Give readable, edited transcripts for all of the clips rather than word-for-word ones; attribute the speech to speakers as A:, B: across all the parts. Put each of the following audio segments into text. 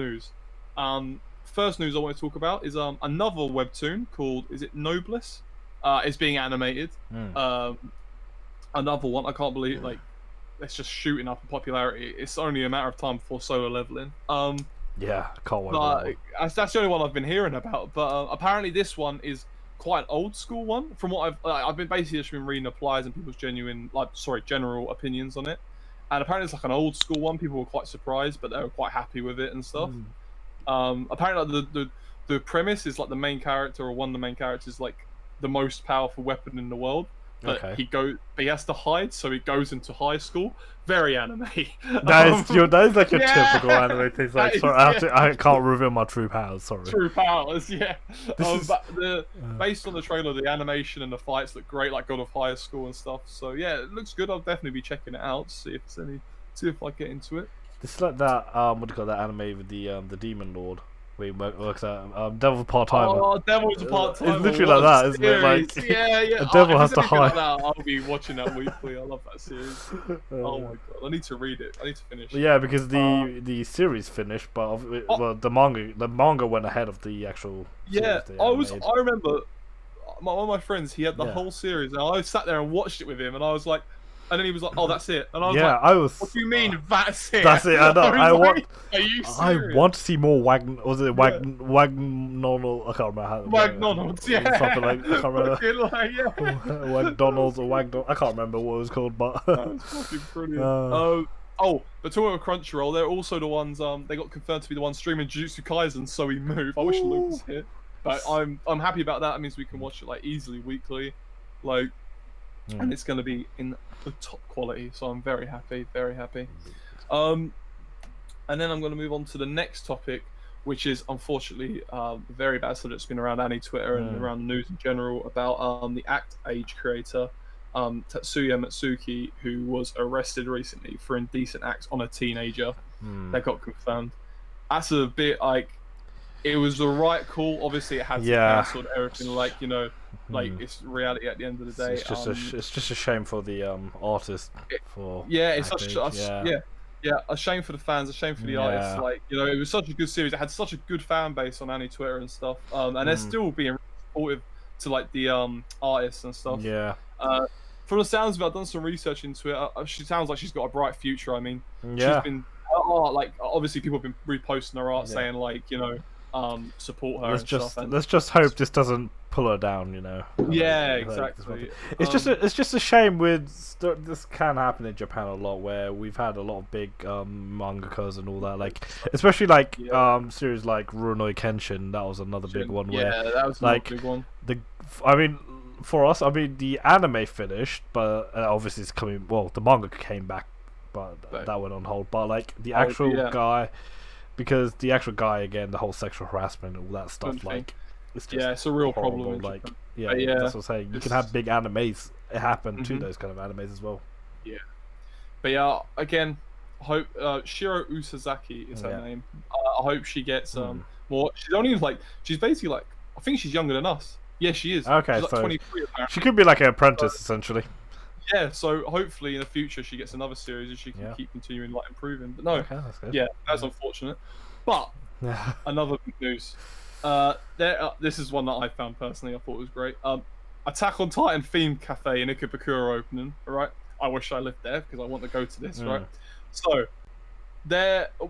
A: news. First news I want to talk about is another webtoon called, is it Noblesse? It's being animated. Another one. I can't believe it's just shooting up in popularity. It's only a matter of time before Solo leveling.
B: Yeah, I can't wait.
A: But that's the only one I've been hearing about. But apparently this one is quite an old school one. From what I've been basically just been reading replies and people's general opinions on it. And apparently it's like an old school one. People were quite surprised, but they were quite happy with it and stuff. Apparently the premise is like the main character, or one of the main characters, like the most powerful weapon in the world. But he has to hide, so he goes into high school. Very anime.
B: That is like a typical anime thing. Like, sorry, I can't reveal my true powers. Sorry.
A: True powers, yeah. But based on the trailer, the animation and the fights look great, like God of High School and stuff. So yeah, it looks good. I'll definitely be checking it out. See if I get into it.
B: This is like that. What do you call that anime with the Demon Lord? Where he works at Devil Part-Timer.
A: Oh, Devil's a Part-Timer.
B: It's literally like that, isn't it? Like,
A: yeah.
B: A devil has to hide.
A: Like that, I'll be watching that weekly. I love that series. Oh my god, I need to read it. I need to finish.
B: Yeah, because the series finished, but well, the manga went ahead of the actual.
A: Yeah, I remember one of my friends. He had the whole series, and I sat there and watched it with him, and I was like. And then he was like, "Oh, that's it." And I was like, "What do you mean that's it?"
B: That's it. I know.
A: Are you serious?
B: I want to see more Was it Wagnonal? I can't remember how.
A: Wagnonals, yeah.
B: Something like I can't remember.
A: Wagnonals
B: or Wagnol. I can't remember what it was called, but.
A: That's fucking brilliant. But talking about Crunchyroll, they're also the ones. They got confirmed to be the ones streaming Jujutsu Kaisen, so we move. I wish Luke was here, but I'm happy about that. It means we can watch it like easily weekly, like. And it's going to be in the top quality, so I'm very happy, very happy. And then I'm going to move on to the next topic, which is unfortunately very bad stuff that's been around Annie Twitter and around the news in general about the Act Age creator, Tatsuya Matsuki, who was arrested recently for indecent acts on a teenager. That got confirmed. That's a bit like... It was the right call. Obviously, it had to be cancelled. Everything, like it's reality at the end of the day.
B: It's just a shame for the artist.
A: A shame for the fans, a shame for the artists. Like it was such a good series. It had such a good fan base on Annie Twitter and stuff. And they're still being supportive to like the artists and stuff.
B: Yeah.
A: From the sounds of it, I've done some research into it. She sounds like she's got a bright future. I mean, she's been like obviously people have been reposting her art saying like support her.
B: Let's just hope this doesn't pull her down,
A: Yeah, exactly.
B: It's just a shame with this can happen in Japan a lot, where we've had a lot of big mangakas and all that, like especially like series like Rurouni Kenshin. That was another big one.
A: That was like a big one.
B: For us, the anime finished, but obviously it's coming. Well, the manga came back, but that went on hold. But like the actual guy. Because the actual guy, again, the whole sexual harassment and all that stuff, like, it's just
A: it's a real problem.
B: Like, that's what I'm saying. You can have big animes happen to those kind of animes as well. Yeah,
A: but again, hope Shiro Usazaki is her name. I hope she gets more. She's only she's basically like, I think she's younger than us. Yeah, she is.
B: Okay,
A: she's like
B: so
A: 23 apparently.
B: She could be like an apprentice essentially.
A: Yeah, so hopefully in the future she gets another series and she can keep continuing like improving. But no,
B: that's good.
A: Yeah, that's unfortunate. But another big news. This is one that I found personally. I thought was great. Attack on Titan themed cafe in Ikebukuro opening. Right, I wish I lived there because I want to go to this. Right, so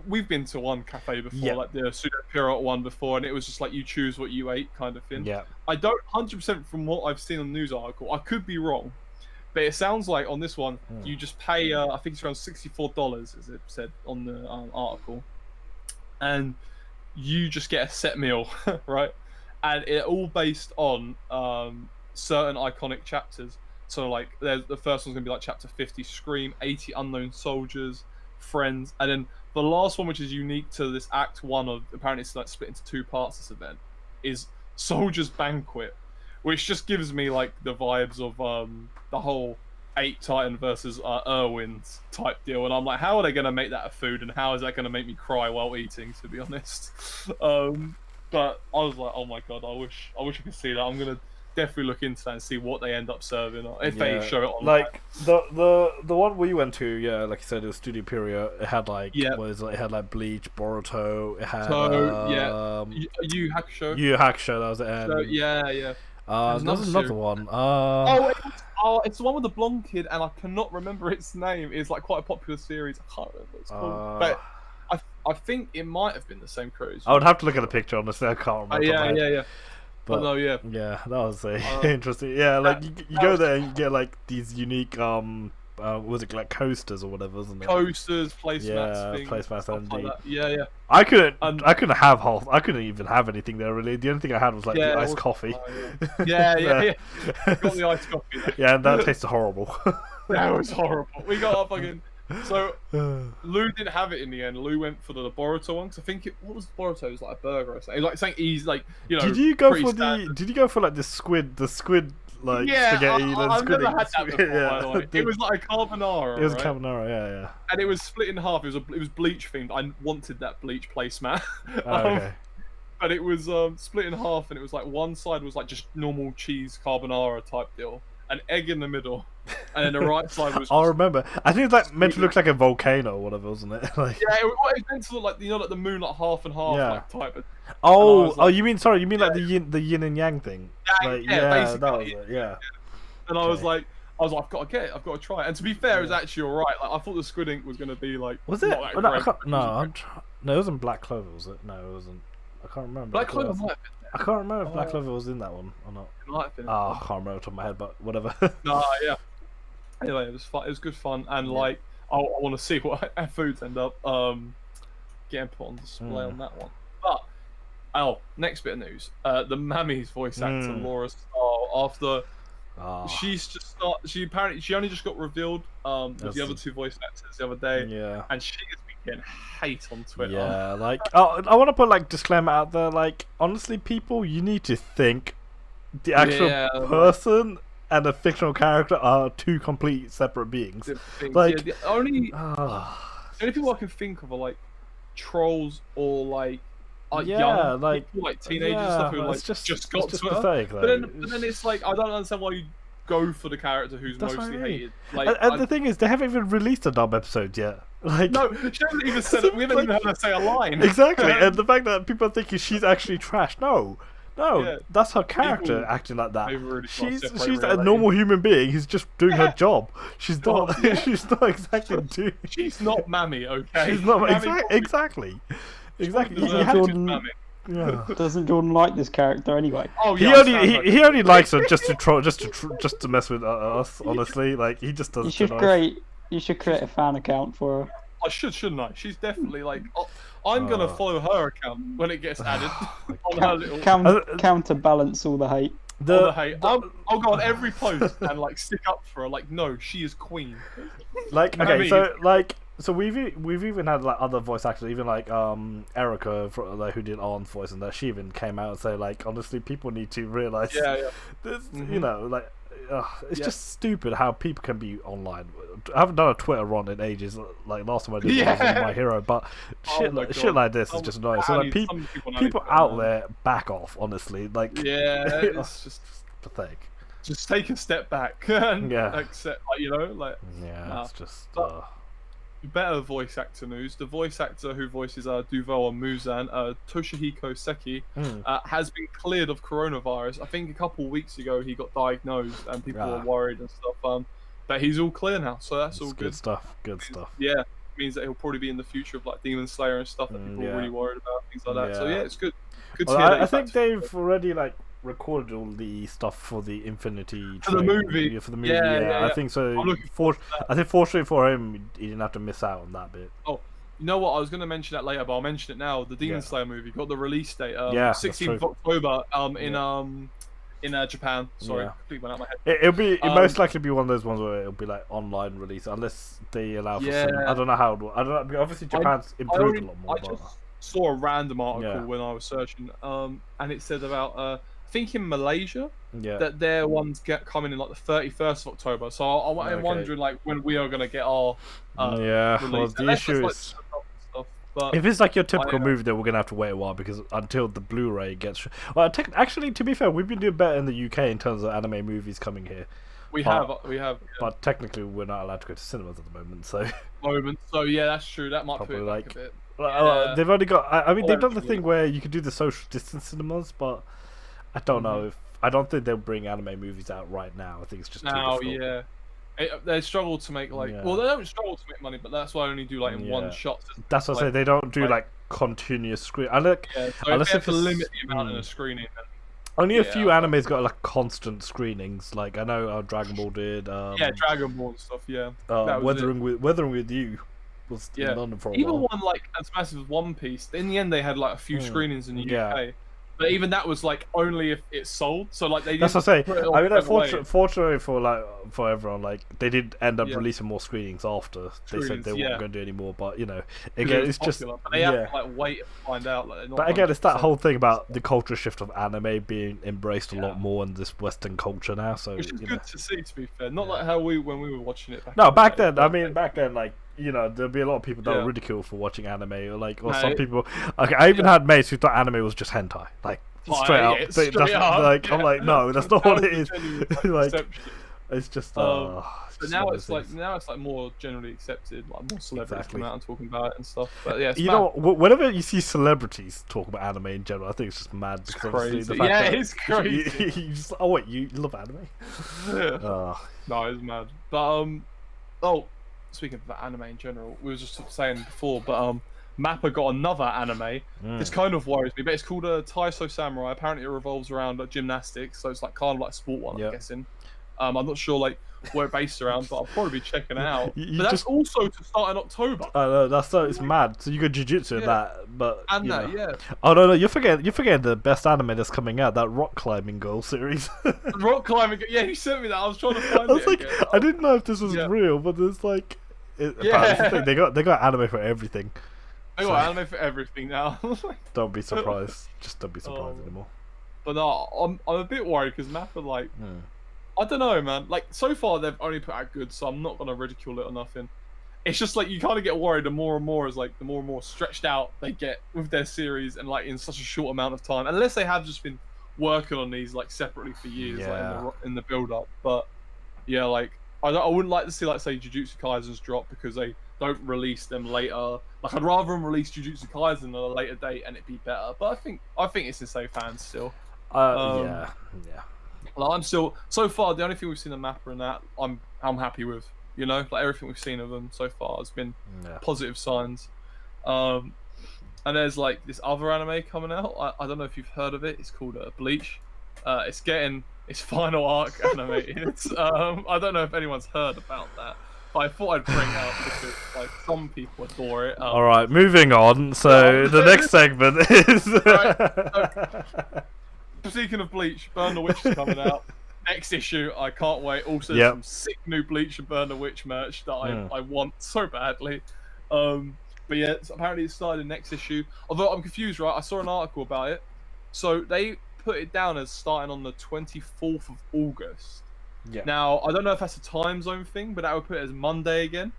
A: we've been to one cafe before, like the Pseudo Pirate one before, and it was just like you choose what you ate kind of thing.
B: Yeah,
A: I don't 100% from what I've seen on the news article. I could be wrong. But it sounds like on this one, you just pay, I think it's around $64, as it said on the article. And you just get a set meal, right? And it's all based on certain iconic chapters. So, like, the first one's going to be like Chapter 50, Scream, 80 Unknown Soldiers, Friends. And then the last one, which is unique to this Act 1 of, apparently it's like split into 2 parts, this event, is Soldier's Banquet. Which just gives me like the vibes of the whole 8 Titan versus Irwin's type deal, and I'm like, how are they going to make that a food, and how is that going to make me cry while eating? To be honest, but I was like, oh my god, I wish I could see that. I'm definitely look into that and see what they end up serving, or if they show it on.
B: Like the one we went to, like you said, it was Studio Period. It had like it had like Bleach, Boruto. It had
A: Yu Hakusho.
B: Yu Hakusho, that was it. And, there's another one.
A: It's the one with the blonde kid, and I cannot remember its name. It's like quite a popular series. I can't remember what it's called, but I think it might have been the same crew.
B: I would have to look at the picture, honestly. I can't remember.
A: Yeah. But no,
B: yeah, that was interesting. Yeah, like you go there and you get like these unique was it like coasters or whatever, wasn't it?
A: Coasters, placemats, things,
B: placemats,
A: like that. Yeah.
B: I couldn't even have anything there really. The only thing I had was like the iced coffee.
A: Yeah. Got the iced coffee.
B: Yeah, and that tasted horrible.
A: That was horrible. We got our fucking. So Lou didn't have it in the end. Lou went for the Boruto one, because I think what was Boruto? It was like a burger or something. It was like something easy, like
B: Did you go for like the squid like spaghetti?
A: I've never had that before. By the way. It was like a carbonara.
B: It was carbonara, yeah.
A: And it was split in half. It was bleach themed. I wanted that bleach placemat.
B: Okay.
A: But it was split in half, and it was like one side was like just normal cheese carbonara type deal, an egg in the middle, and then the right side was.
B: I remember. I think it's like meant to look like a volcano or whatever, wasn't it? Like...
A: Yeah, it was meant to look like like the moon, like half and half, like type of.
B: You mean like the yin and yang thing?
A: Basically.
B: That was it. Yeah.
A: And I was like, I've got to get it. I've got to try it. And to be fair, it was actually alright. Like I thought the squid ink was going to be like.
B: Was it? No, it wasn't Black Clover, was it? No, it wasn't. I can't remember.
A: Black Clover might have been there.
B: I can't remember if Black Clover was in that one or not.
A: It might have been.
B: I can't remember off the top of my head, but whatever.
A: Yeah. Anyway, it was fun. It was good fun, and like I want to see what our foods end up getting put on display on that one. But next bit of news: the Mammy's voice actor Laura Starr, after she only just got revealed with the other two voice actors the other day, and she has been getting hate on Twitter.
B: Yeah, like I want to put like disclaimer out there, like honestly, people, you need to think the actual person and a fictional character are two complete separate beings. Like
A: the only people I can think of are like trolls or like young people, like teenagers and stuff who like just got Twitter.
B: Pathetic,
A: but then it's like I don't understand why you go for the character who's mostly hated. Like,
B: and the thing is, they haven't even released a dub episode yet. Like,
A: no, she hasn't even said it. We haven't even had her say a line.
B: Exactly, and the fact that people are thinking she's actually trash. No, that's her character acting like that.
A: Really
B: she's a normal human being who's just doing her job. She's not. She's not exactly doing.
A: She's not Mammy, okay?
B: She's not exactly.
C: Doesn't Jordan like this character anyway?
A: Oh,
B: he only likes her just to mess with us. Honestly, like he just doesn't.
C: You should create a fan account for her.
A: I shouldn't I? She's definitely like. I'm gonna follow her account when it gets added on her little.
C: Counterbalance all the hate.
A: All the hate. I'll go on every post and like stick up for her. Like, no, she is queen.
B: Like, okay, so we've even had like other voice actors, even like Erica, who did Arn's voice, and that she even came out and say like, honestly, people need to realize, this, you know, like. It's just stupid how people can be online. I haven't done a Twitter run in ages. Like last time I did was on My Hero, but shit like this is just annoying. So like people out there, back off. Honestly, like
A: it's just
B: pathetic.
A: Just take a step back and accept, like, you know, like
B: it's just.
A: Better voice actor news. The voice actor who voices Duval and Muzan, Toshihiko Seki, has been cleared of coronavirus. I think a couple of weeks ago he got diagnosed and people were worried and stuff. But he's all clear now, so that's all good
B: stuff. Good stuff.
A: Yeah, it means that he'll probably be in the future of like Demon Slayer and stuff that people are really worried about, things like that. So yeah, it's good. Good to hear that
B: I think they've already like recorded all the stuff for the Infinity
A: for the movie.
B: I think so. I think fortunately for him, he didn't have to miss out on that bit.
A: Oh, you know what? I was going to mention that later, but I'll mention it now. The Demon Slayer movie got the release date, 16th of October, in Japan. Sorry, completely went out my head.
B: It'll most likely be one of those ones where it'll be like online release, unless they allow for some. I don't know how. I don't know. Obviously, Japan's improved a lot more.
A: I just saw a random article when I was searching, and it said about. I think in Malaysia that their ones coming in like the 31st of October. So I'm wondering like when we are gonna get our
B: well, the issue is
A: But
B: if it's like your typical movie, then we're gonna have to wait a while because until the Blu-ray gets. Well, actually, to be fair, we've been doing better in the UK in terms of anime movies coming here.
A: We have. Yeah.
B: But technically, we're not allowed to go to cinemas at the moment, so.
A: So yeah, that's true. That might put it back a bit.
B: They've only got. I mean, they've done the thing where you can do the social distance cinemas, but I don't know if. I don't think they'll bring anime movies out right now. I think it's just too difficult.
A: Yeah. They struggle to make well, they don't struggle to make money, but that's why I only do like in one shot.
B: That's what I say. They don't do like continuous screen.
A: So unless if they limit the amount in a screening.
B: Only a few animes got like constant screenings. Like I know Dragon Ball did.
A: Dragon Ball and stuff. Yeah.
B: Weathering with You was in London for a while.
A: Even one like as massive as One Piece. In the end, they had like a few screenings in the UK. But even that was like only if it sold. So like they. That's
B: what I say. I mean, fortunately for everyone, like they did end up releasing more screenings after they said they weren't going to do any more. But again, it's just. But
A: they have to like wait and find out. Like,
B: but again, it's that whole thing about the culture shift of anime being embraced a lot more in this Western culture now. So
A: which is good to see. To be fair, not like how when we were watching it.
B: Back then. I mean, back then, like. There'll be a lot of people that are ridiculed for watching anime, or some people. Okay, I even had mates who thought anime was just hentai, like straight up. Like I'm like, no, that's not what it is. Like, it's just. But
A: now it's like more generally accepted, like more celebrities come out and talking about it and stuff. But yeah,
B: whenever you see celebrities talk about anime in general, I think it's just mad.
A: It's crazy. The fact that
B: it's crazy. You just, wait, you love anime?
A: No, it's mad. But speaking of anime in general, we were just saying before, but Mappa got another anime. This kind of worries me, but it's called Taiso Samurai. Apparently, it revolves around gymnastics, so it's like kind of like a sport one, I'm guessing. I'm not sure like where it's based around, but I'll probably be checking it out. But that's also to start in October.
B: I know it's mad. So you got jujutsu in that, but
A: yeah.
B: Oh no, you're forgetting the best anime that's coming out, that rock climbing girl series.
A: Rock climbing, yeah, you sent me that. I was trying to find it.
B: Like, again. I didn't know if this was real, but it's like, they got anime for everything.
A: They got anime for everything now.
B: Don't be surprised. Just don't be surprised anymore.
A: But no, I'm a bit worried because Mappa like. I don't know, man. Like, so far, they've only put out good, so I'm not going to ridicule it or nothing. It's just, like, you kind of get worried the more and more stretched out they get with their series and, like, in such a short amount of time. Unless they have just been working on these, like, separately for years, like, in the build-up. But, yeah, like, I wouldn't like to see, like, say, Jujutsu Kaisen's drop because they don't release them later. Like, I'd rather them release Jujutsu Kaisen at a later date and it be better. But I think it's in safe hands still.
B: Yeah.
A: Like, I'm still so far the only thing we've seen of Mappa and that I'm happy with, like everything we've seen of them so far has been positive signs. And there's like this other anime coming out. I don't know if you've heard of it. It's called Bleach. It's getting its final arc animated. I don't know if anyone's heard about that. But I thought I'd bring it out because like some people adore it.
B: All right, moving on. So the next segment is.
A: Speaking of Bleach, Burn the Witch is coming out. Next issue, I can't wait. Also, some sick new Bleach and Burn the Witch merch that I want so badly. But yeah, apparently it started in next issue. Although I'm confused, right? I saw an article about it. So they put it down as starting on the 24th of August. Yeah. Now, I don't know if that's a time zone thing, but that would put it as Monday again.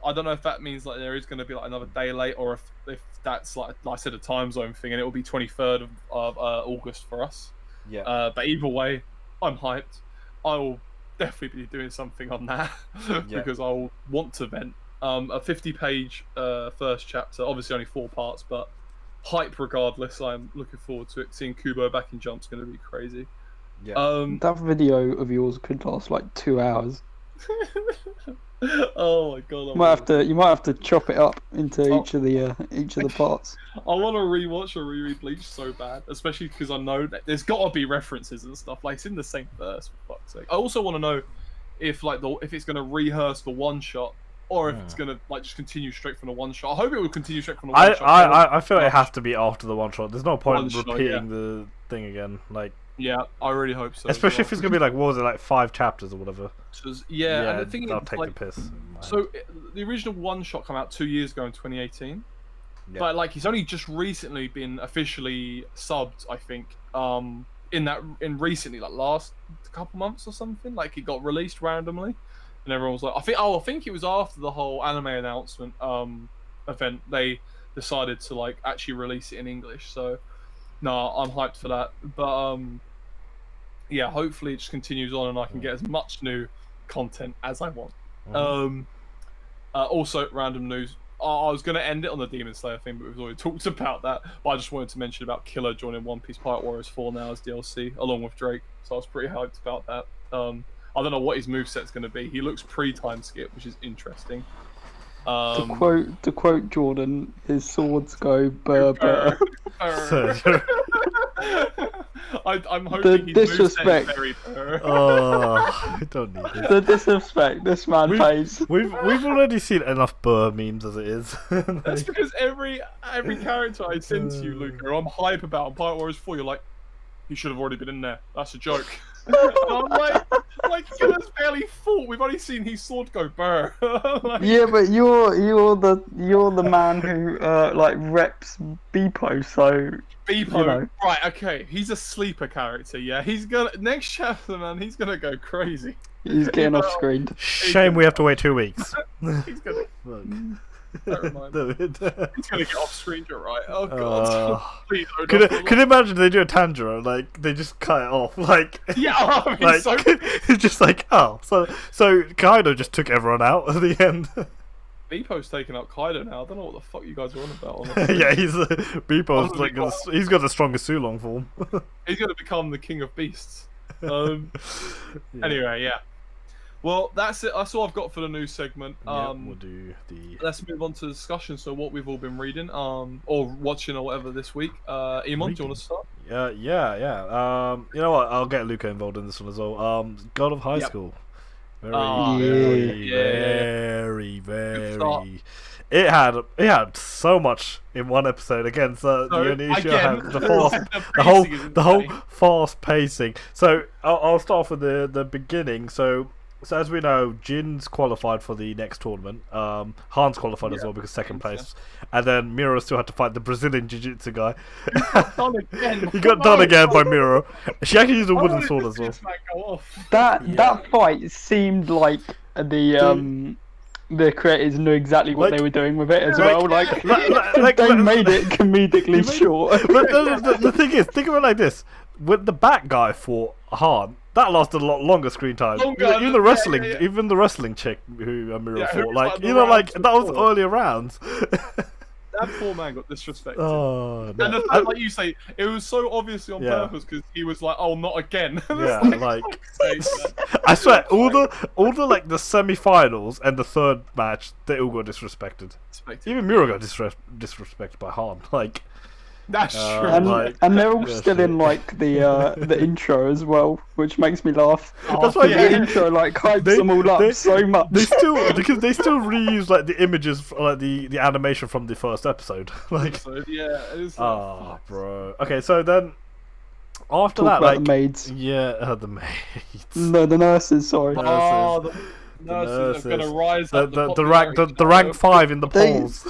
A: I don't know if that means like there is going to be like another day late, or if that's like I said, a time zone thing, and it will be 23rd of August for us. Yeah. But either way, I'm hyped. I will definitely be doing something on that because I'll want to vent. A 50-page first chapter, obviously only 4 parts, but hype regardless. I'm looking forward to it. Seeing Kubo back in Jump's going to be crazy.
C: Yeah. That video of yours could last like 2 hours.
A: Oh my god!
C: You might have to chop it up into each of the parts.
A: I want to rewatch or reread Bleach so bad, especially because I know that there's got to be references and stuff. Like it's in the same verse, for fuck's sake. I also want to know if if it's going to rehearse the one shot or if it's going to like just continue straight from the one shot. I hope it will continue straight from the one shot.
B: I feel like it has to be after the one shot. There's no point in repeating the thing again. Like.
A: Yeah, I really hope so.
B: Especially if it's gonna be like, what was it, like 5 chapters or whatever?
A: And the thing is,
B: take the piss.
A: So the original one shot came out 2 years ago in 2018, but like he's only just recently been officially subbed, I think. In recently, like last couple months or something, like it got released randomly, and everyone was like, I think it was after the whole anime announcement. event, they decided to like actually release it in English. So, no, I'm hyped for that. But yeah, hopefully it just continues on and I can get as much new content as I want. Also, random news. I was going to end it on the Demon Slayer thing, but we've already talked about that. But I just wanted to mention about Killer joining One Piece Pirate Warriors 4 now as DLC, along with Drake. So I was pretty hyped about that. I don't know what his moveset's going to be. He looks pre-time skip, which is interesting.
C: To quote Jordan, his swords go burr burr.
A: I'm hoping
C: the disrespect.
A: Very burr.
B: Oh, I don't need this.
C: The disrespect this man pays.
B: We've already seen enough burr memes as it is.
A: That's because every character I send to you, Luca, I'm hype about. On Pirate Warriors 4, you're like, he should have already been in there. That's a joke. And I'm like Killer's barely fought. We've only seen his sword go burr.
C: Yeah, but you're the man who like reps Beepo, so
A: Beepo,
C: you know.
A: right? Okay, he's a sleeper character. Yeah, he's gonna next chapter, man. He's gonna go crazy.
C: He's getting off screen.
B: Shame we have to wait 2 weeks.
A: He's gonna. Don't remind me. He's gonna get off screen, you're right. Oh god. Please,
B: could you imagine they do a Tanjiro, like they just cut it off, like
A: yeah, I mean,
B: like
A: so
B: it's just like so Kaido just took everyone out at the end.
A: Beepo's taking out Kaido now. I don't know what the fuck you guys are on about. Honestly.
B: Yeah, Beepo's like he's got the strongest Sulong form.
A: He's gonna become the king of beasts. Anyway, yeah. Well, that's it. That's all I've got for the news segment.
B: We'll do the.
A: Let's move on to discussion. So, what we've all been reading, or watching, or whatever this week. Imon, do you want to start?
B: Yeah. You know what? I'll get Luca involved in this one as well. God of High School. Very. It had so much in one episode. Again, so the only issue I have the whole fast pacing. So I'll start off with the beginning. So as we know, Jin's qualified for the next tournament. Han's qualified as well because second place, and then Miro still had to fight the Brazilian Jiu-Jitsu guy. He got done again by Miro. She actually used a wooden sword as well.
C: That fight seemed like the creators knew exactly what they were doing with it as well. Like they made it comedically short.
B: But the thing is, think of it like this: when the Bat guy fought Han, that lasted a lot longer screen time. Even the wrestling chick who Miro fought, like that was earlier rounds.
A: That poor man got disrespected.
B: Oh, no.
A: And the fact, like you say, it was so obviously on purpose because he was like, "Oh, not again."
B: Yeah, like I swear, all the like the semi-finals and the third match, they all got disrespected. Even Miro got disrespected by Han. Like
A: that's true.
C: And they're all still in like the intro as well, which makes me laugh.
B: That's why
C: the intro like hypes them all up so much.
B: They still reuse like the images, like the animation from the first episode. Like bro. Okay, so then after that, like
C: the maids.
B: The maids.
C: No, the nurses. Sorry.
A: The nurses are gonna rise up.
B: The rank 5 in the polls.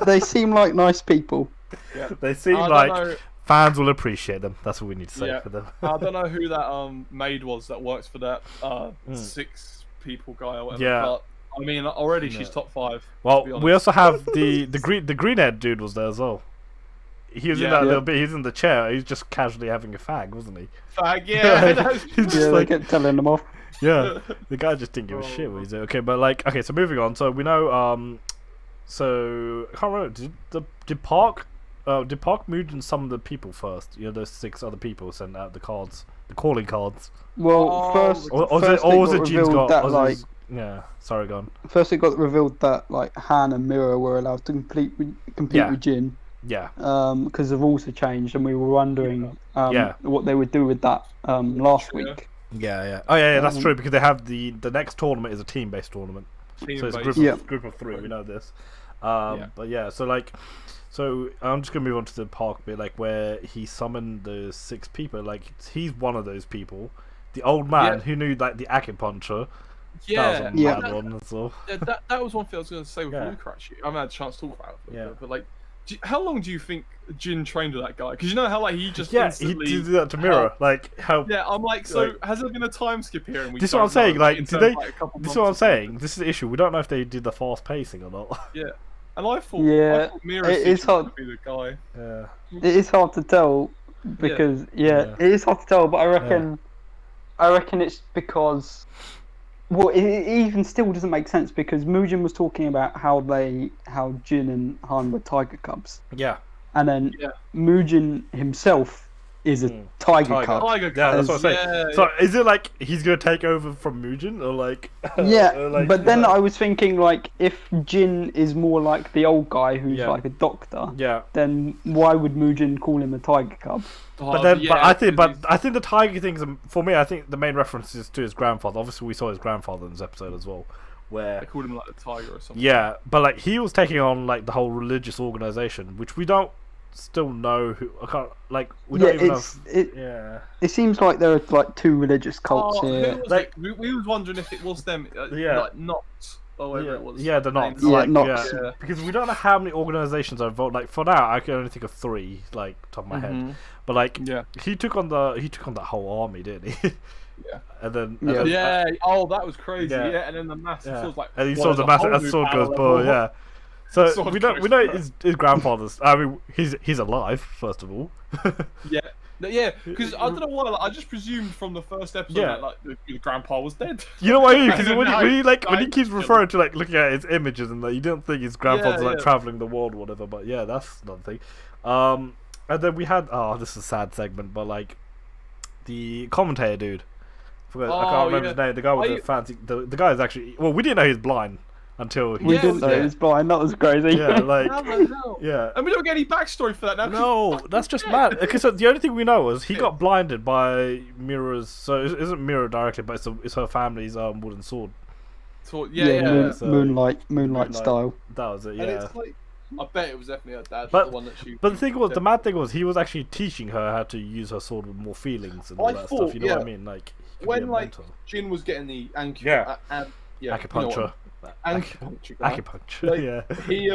C: They seem like nice people.
B: Yeah. They seem like fans will appreciate them. That's what we need to say for them.
A: I don't know who that maid was that works for that 6 people guy or whatever.
B: Yeah.
A: But I mean, already she's top 5.
B: Well, we also have the green haired dude was there as well. He was in that little bit. He's in the chair. He's just casually having a fag, wasn't he?
A: Fag, yeah.
C: He's just like kept telling them off.
B: Yeah, the guy just didn't give a shit what he's doing. Okay, but like, so moving on. So we know. So I can't remember. Did Park move in some of the people first? You know, those 6 other people sent out the cards, the calling cards.
C: Well, first
B: was it Jin's got
C: that,
B: sorry, go on.
C: First, it got revealed that like Han and Miro were allowed to compete with Jin.
B: Yeah.
C: Because the rules had changed, and we were wondering what they would do with that last week.
B: Yeah. Oh yeah, that's true because they have the next tournament is a team-based tournament. So it's a group of 3. We know this. But yeah, so I'm just gonna move on to the Park bit, like where he summoned the 6 people. Like he's one of those people, the old man who knew like the acupuncture.
A: Yeah,
B: that
A: was one thing I was gonna say with Luke. Actually, I haven't had a chance to talk about it. But like, how long do you think Jin trained with that guy? Because you know how like he just instantly
B: he did that to Miro. Like how?
A: Yeah, I'm like, so has there been a time skip here? And
B: this is what I'm saying. Like, did they? This is what I'm saying. This is the issue. We don't know if they did the fast pacing or not.
A: Yeah. And I thought Mira's
C: it is
A: teacher
C: hard.
A: would be the guy.
B: Yeah.
C: It is hard to tell because it is hard to tell. But I reckon it's because. Well, it even still doesn't make sense because Mugen was talking about how Jin and Han were tiger cubs.
B: Yeah.
C: And then Mugen himself is a tiger cub.
A: Tiger cub.
B: Yeah, that's what I'm saying.
A: Yeah,
B: so is it like he's gonna take over from Mugen or like?
C: But then I was thinking like if Jin is more like the old guy who's like a doctor, then why would Mugen call him a tiger cub?
B: But I think the tiger things for me. I think the main reference is to his grandfather. Obviously, we saw his grandfather in this episode as well, where
A: they called him like the tiger or something.
B: Yeah, but like he was taking on like the whole religious organization, which we don't still know who. I can't like we don't even know.
C: It seems like there are like two religious cults here.
A: We was wondering if it was them. Like Noct or whatever it was.
B: Yeah, the Noct. Because we don't know how many organizations are involved. Like for now, I can only think of 3, like top of my head. But like, he took on that whole army, didn't he?
A: Yeah.
B: And then
A: oh, that was crazy. Yeah, and then the massive sword like.
B: And he saw the massive sword goes boom. Yeah. So we know his grandfather's. I mean, he's alive first of all.
A: Yeah, because I don't know why. Like, I just presumed from the first episode that like the grandpa was dead.
B: You know what I mean? Because when he keeps referring to like looking at his images and like you don't think his grandfather's like traveling the world or whatever. But yeah, that's another thing. And then we had this is a sad segment, but like the commentator dude. I can't remember his name. The guy with the fancy. The guy is actually we didn't know he was blind. Until
C: we didn't know he was blind. That was crazy.
B: Yeah, like
A: and we don't get any backstory for that now.
B: No, that's just mad. Okay, so the only thing we know is he got blinded by Mira's. So it isn't Mira directly, but it's her family's wooden sword.
C: Moonlight style.
B: That was it. Yeah.
A: And it's like, I bet it was definitely her dad.
B: But
A: the one that she.
B: But the thing was, the mad thing was, he was actually teaching her how to use her sword with more feelings and all that stuff. You know what I mean? Like
A: when like Jin was getting the
B: acupuncture.
A: Acupuncture. He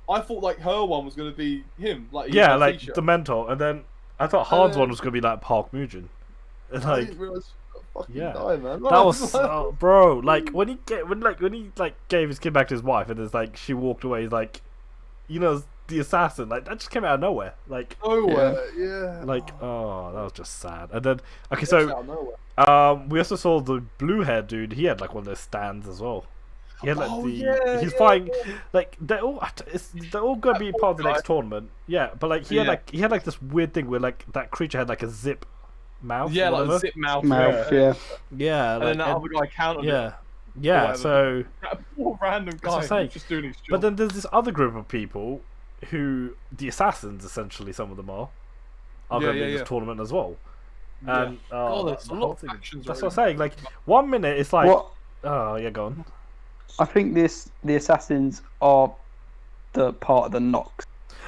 A: I thought like her one was gonna be him, like
B: like
A: teacher.
B: the mentor, and then I thought Han's one was gonna be like Park Mugen. And,
A: I didn't realize fucking die, man.
B: That was bro. Like when he gave his kid back to his wife, and it's like she walked away. He's like, the assassin. Like that just came out of nowhere. Like Like that was just sad. And then we also saw the blue haired dude. He had like one of those stands as well. He had like he's fighting like they're all gonna be part of the next tournament. Yeah, but like he had like this weird thing where like that creature had like a zip mouth.
A: Yeah, like a zip mouth.
B: Yeah.
A: And then that other guy counted.
B: Yeah. So
A: that poor random guy just doing his job.
B: But then there's this other group of people who the assassins essentially some of them are going to be in this tournament as well. And
A: there's a lot of factions.
B: That's what I'm saying. Like 1 minute it's like go on.
C: I think the assassins are the part of the Noct.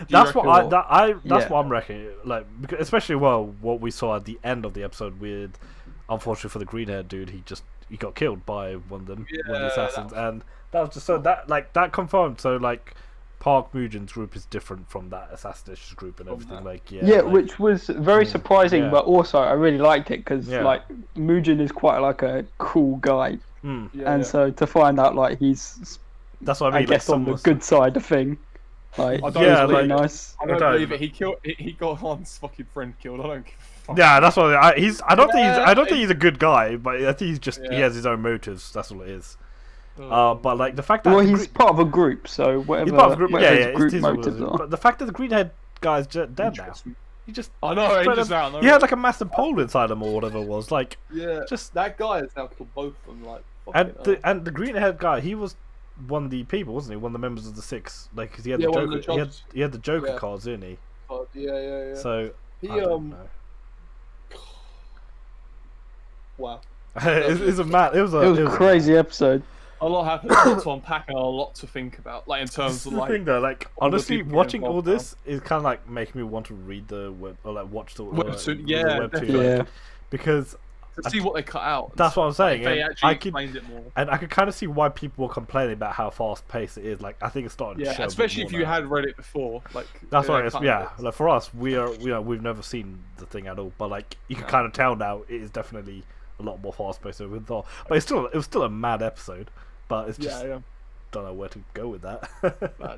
B: That's what I'm reckoning. Like because especially what we saw at the end of the episode with, unfortunately for the green haired dude, he got killed by one of them, one of the assassins, and that was just so that confirmed. So like Park Mugen's group is different from that assassination group and everything.
C: Which was very surprising, but also I really liked it because like Mugen is quite like a cool guy, so to find out like he's
B: that's what I mean.
C: I guess on the good side of thing. Like, really nice.
A: I don't believe it. He got Han's fucking friend killed. I don't give a fuck.
B: Yeah, that's what I don't think he's a good guy, but I think he's just he has his own motives. That's all it is. But like the fact that
C: he's part of a group, so whatever.
B: He's part of a group.
C: Group motives are.
B: But the fact that the green-haired guy's dead now. He just
A: I know.
B: He had like a massive pole inside him or whatever it was. Like
A: just that guy has now killed both of them. Like
B: and the green-haired guy, he was one of the people, wasn't he? One of the members of the Six, like because he had the Joker. He had the Joker cards, didn't he?
A: Yeah.
B: So
A: he
B: I don't know.
A: Wow.
B: It was
C: a crazy episode.
A: A lot happened, a lot to unpack, and a lot to think about. Like in terms of like.
B: The thing though, like honestly, watching all this is kind of like making me want to read the web or like watch the webtoon. Because.
A: To see what they cut out.
B: That's what I'm saying.
A: Like, they actually explained it more.
B: And I could kind of see why people were complaining about how fast paced it is. Like I think it's starting to show.
A: Especially if you had read it before. Like
B: that's why it's like for us, we've never seen the thing at all. But like you can kind of tell now, it is definitely a lot more fast paced than we thought. But it was still a mad episode. But it's just don't know where to go with that.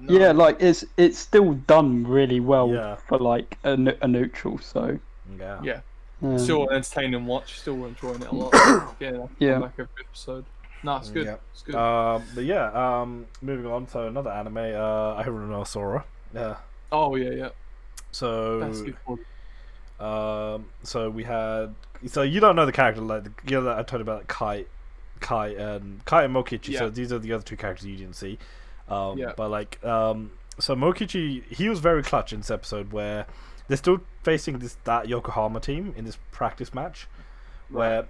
A: No.
C: Yeah, like it's still done really well
B: Yeah.
C: for like a neutral. So
B: Yeah.
A: Still entertaining watch. Still enjoying it a lot.
C: Yeah.
A: Back every episode. No, it's good.
B: Yeah.
A: It's good.
B: But yeah, moving on to another anime, Ahiru no Sora. Yeah.
A: Oh yeah.
B: So
A: That's good.
B: so we had, so you don't know the character, like I told you about, like, Kai and Mokichi.
A: Yeah.
B: So these are the other two characters you didn't see.
A: Yeah.
B: But like so Mokichi, he was very clutch in this episode where they're still facing that Yokohama team in this practice match, where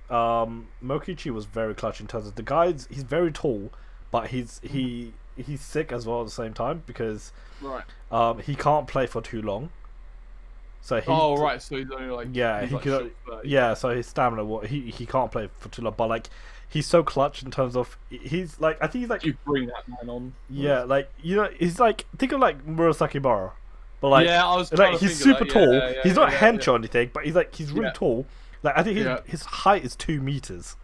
B: Mokichi was very clutch in terms of the guys. He's very tall, but he's sick as well at the same time because he can't play for too long. So
A: so he's only like
B: so his stamina, he can't play for too long, but like he's so clutch in terms of he's like, I think he's like,
A: you bring that man on.
B: Yeah, like, you know, he's like, think of like Murasaki Bara, but like,
A: I was
B: like he's super tall. He's not hench or anything, but he's really tall. Like, I think his height is 2 meters,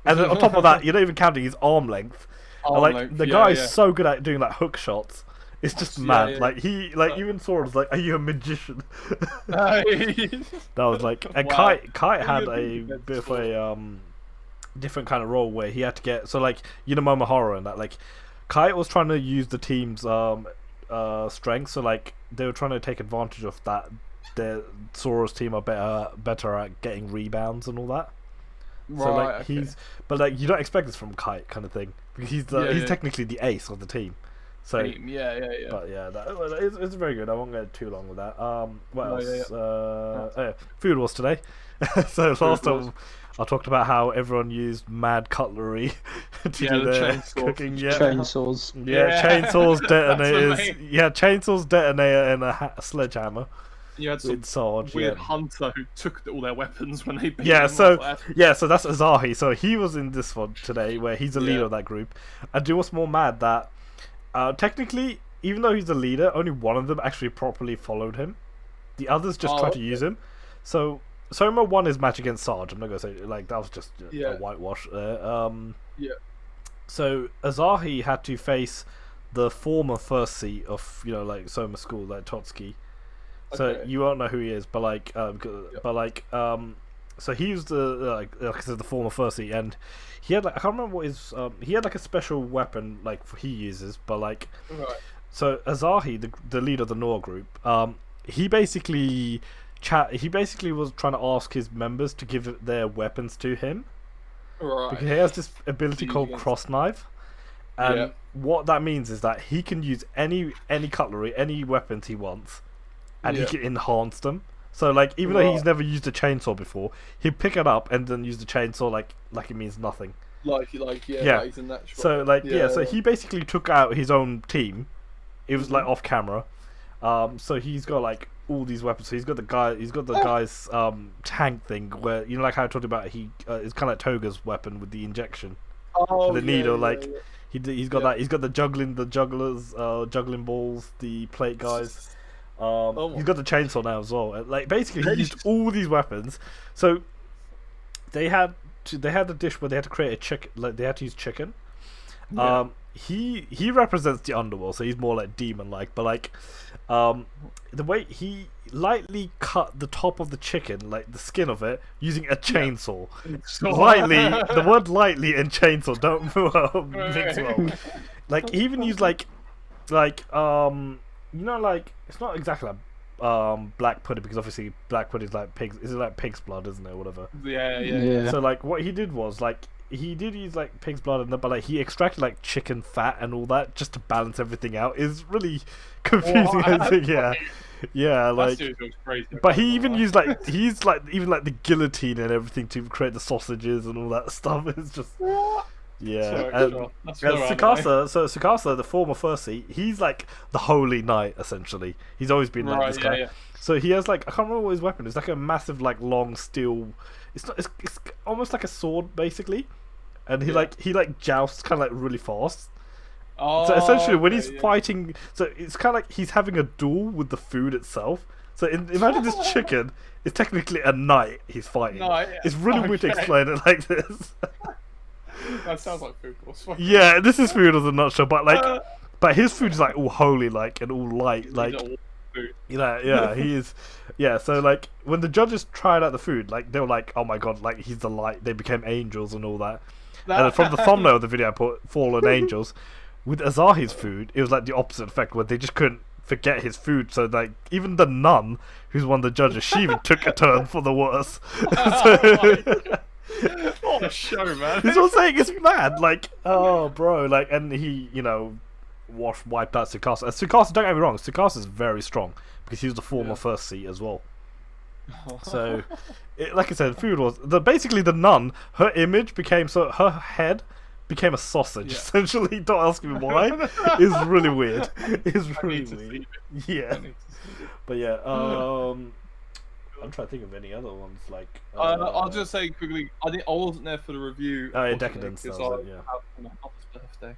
B: and then on top of that, you're not even counting his arm length. The guy is so good at doing like hook shots. It's just mad. Like even Sora's like, "Are you a magician?" That was like, and Kai had a bit of a different kind of role where he had to get, so like, you know, Momotaro and that, like, Kai was trying to use the team's strength, so like they were trying to take advantage of that. Sora's team are better at getting rebounds and all that. So like but like you don't expect this from Kai, kind of thing, because he's technically the ace of the team. So but it's very good. I won't go too long with that. What else? Food was today. So last time I talked about how everyone used mad cutlery to do their cooking.
C: Chainsaws.
B: Chainsaws, detonators. Chainsaws, detonator, and a sledgehammer.
A: You had some weird hunter who took all their weapons when they beat them. So
B: that's Asahi. So he was in this one today, where he's the leader of that group. And do what's more mad that technically, even though he's the leader, only one of them actually properly followed him. The others just tried to use him. So Soma won his match against Sarge. I'm not gonna say like that was just a whitewash there. So Asahi had to face the former first seat of, you know, like Soma school, like Totsuki. So you won't know who he is, but like, so he was the like I said, the former first seat, and he had like, I can't remember what his he had like a special weapon like he uses, but like, so Asahi, the leader of the Noah group, he basically was trying to ask his members to give their weapons to him, because he has this ability called cross knife, and what that means is that he can use any cutlery, any weapons he wants. And he can enhance them. So like, even though he's never used a chainsaw before, he'd pick it up and then use the chainsaw like it means nothing. Like he's a natural. So like so he basically took out his own team. It was like off camera. So he's got like all these weapons. So he's got the guy's tank thing, where, you know, like how I talked about, it's kind of like Toga's weapon with the injection. The needle, he's got that. He's got the jugglers, juggling balls, the plate guys. He's got the chainsaw now as well. Like, basically, he used all these weapons. So they had the dish where they had to create a chicken. Like, they had to use chicken. He represents the underworld, so he's more like demon-like. But like, the way he lightly cut the top of the chicken, like the skin of it, using a chainsaw. Lightly, the word lightly and chainsaw don't mix well. Like, he even used like you know, like, it's not exactly like black pudding, because obviously black pudding is like pigs. Is it like pig's blood, isn't it, or whatever?
A: Yeah.
B: So like, what he did was like, he did use like pig's blood, but like he extracted like chicken fat and all that just to balance everything out. It's really confusing. Like,
A: crazy.
B: But he even used like even like the guillotine and everything to create the sausages and all that stuff. It's just. Tsukasa, the former first seat, he's like the holy knight, essentially. He's always been like this guy. So he has like, I can't remember what his weapon is. It's like a massive, like, long steel. It's almost like a sword, basically. And he jousts kind of like really fast. So essentially, when he's fighting, so it's kind of like he's having a duel with the food itself. So imagine this chicken is technically a knight he's fighting. It's really weird to explain it like this.
A: That sounds like food wars.
B: Yeah, this is food as a nutshell, but like, but his food is like all holy, like, and all light, like, he is. Yeah, so like when the judges tried out the food, like they were like, oh my god, like he's the light. They became angels and all that. And from the thumbnail of the video, I put fallen angels. With Asahi's food, it was like the opposite effect, where they just couldn't forget his food. So like even the nun, who's one of the judges, she even took a turn for the worse.
A: What a show, man!
B: That's what I'm saying. It's mad. Like, oh, bro, like, and he, wiped out Tsukasa. And Tsukasa, don't get me wrong, Tsukasa is very strong because he was the former first seat as well. So, like I said, food was basically the nun. Her image became her head became a sausage. Essentially, don't ask me why. It's really weird. It's really weird. Yeah, but yeah. I'm trying to think of any other ones. Like,
A: I'll just say quickly, I wasn't there for the review.
B: Oh, yeah, Deca-Dence.
A: Because I was my mother's birthday.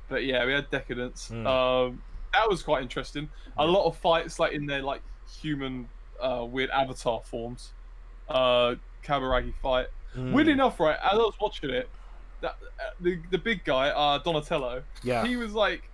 A: But yeah, we had Deca-Dence. That was quite interesting. A lot of fights, like in their like human, weird avatar forms. Kaburagi fight. Weird enough, right? As I was watching it, the big guy, Donatello.
B: Yeah.
A: He was like.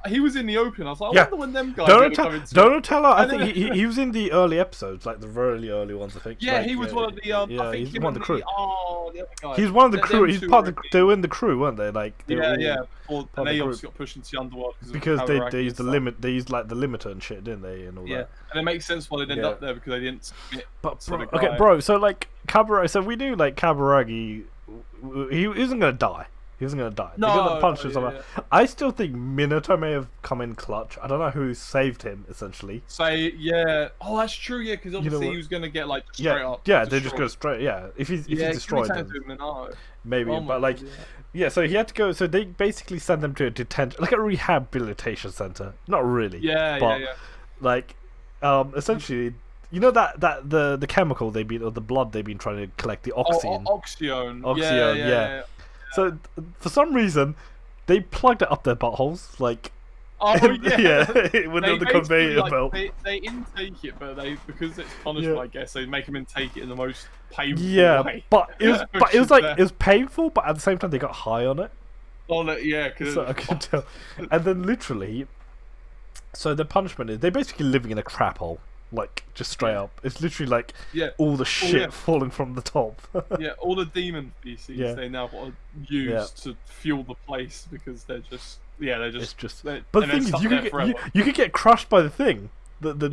A: He was in the open. I was like, I wonder when them guys
B: Donatello, I think he was in the early episodes, like the really early ones, I think.
A: Yeah,
B: like,
A: he was one of the. I think
B: he's one of the crew.
A: The other guy.
B: He's one of the crew. He's part of the. They were in the crew, weren't they? Like.
A: And they obviously got pushed into the underworld
B: because they used the limit. They used like the limiter and shit, didn't they? And all that.
A: And it makes sense why they'd end up there because they didn't submit.
B: But bro. So like Kaburagi. So we knew like Kaburagi. He isn't gonna die. He wasn't gonna die.
A: No,
B: I still think Minato may have come in clutch. I don't know who saved him essentially.
A: Oh, that's true. Yeah, because obviously he was gonna get like straight up.
B: Yeah, they just go straight. Yeah, if he's destroyed, maybe. But like, so he had to go. So they basically sent them to a detention, like a rehabilitation center. Not really. Like, essentially. You know that the chemical or the blood they've been trying to collect, the oxygen.
A: Oxyone.
B: Yeah. So for some reason, they plugged it up their buttholes, like.
A: Oh yeah.
B: With the conveyor belt.
A: They intake it, but because it's punishment, I guess they make them intake it in the most painful way.
B: but it was like it was painful, but at the same time they got high on it.
A: So
B: I could tell. And then literally, so the punishment is they're basically living in a crap hole. Like, just straight up. It's literally like all the shit falling from the top.
A: All the demon feces they now got to use to fuel the place because they're just
B: but the thing is, you could get crushed by the thing. The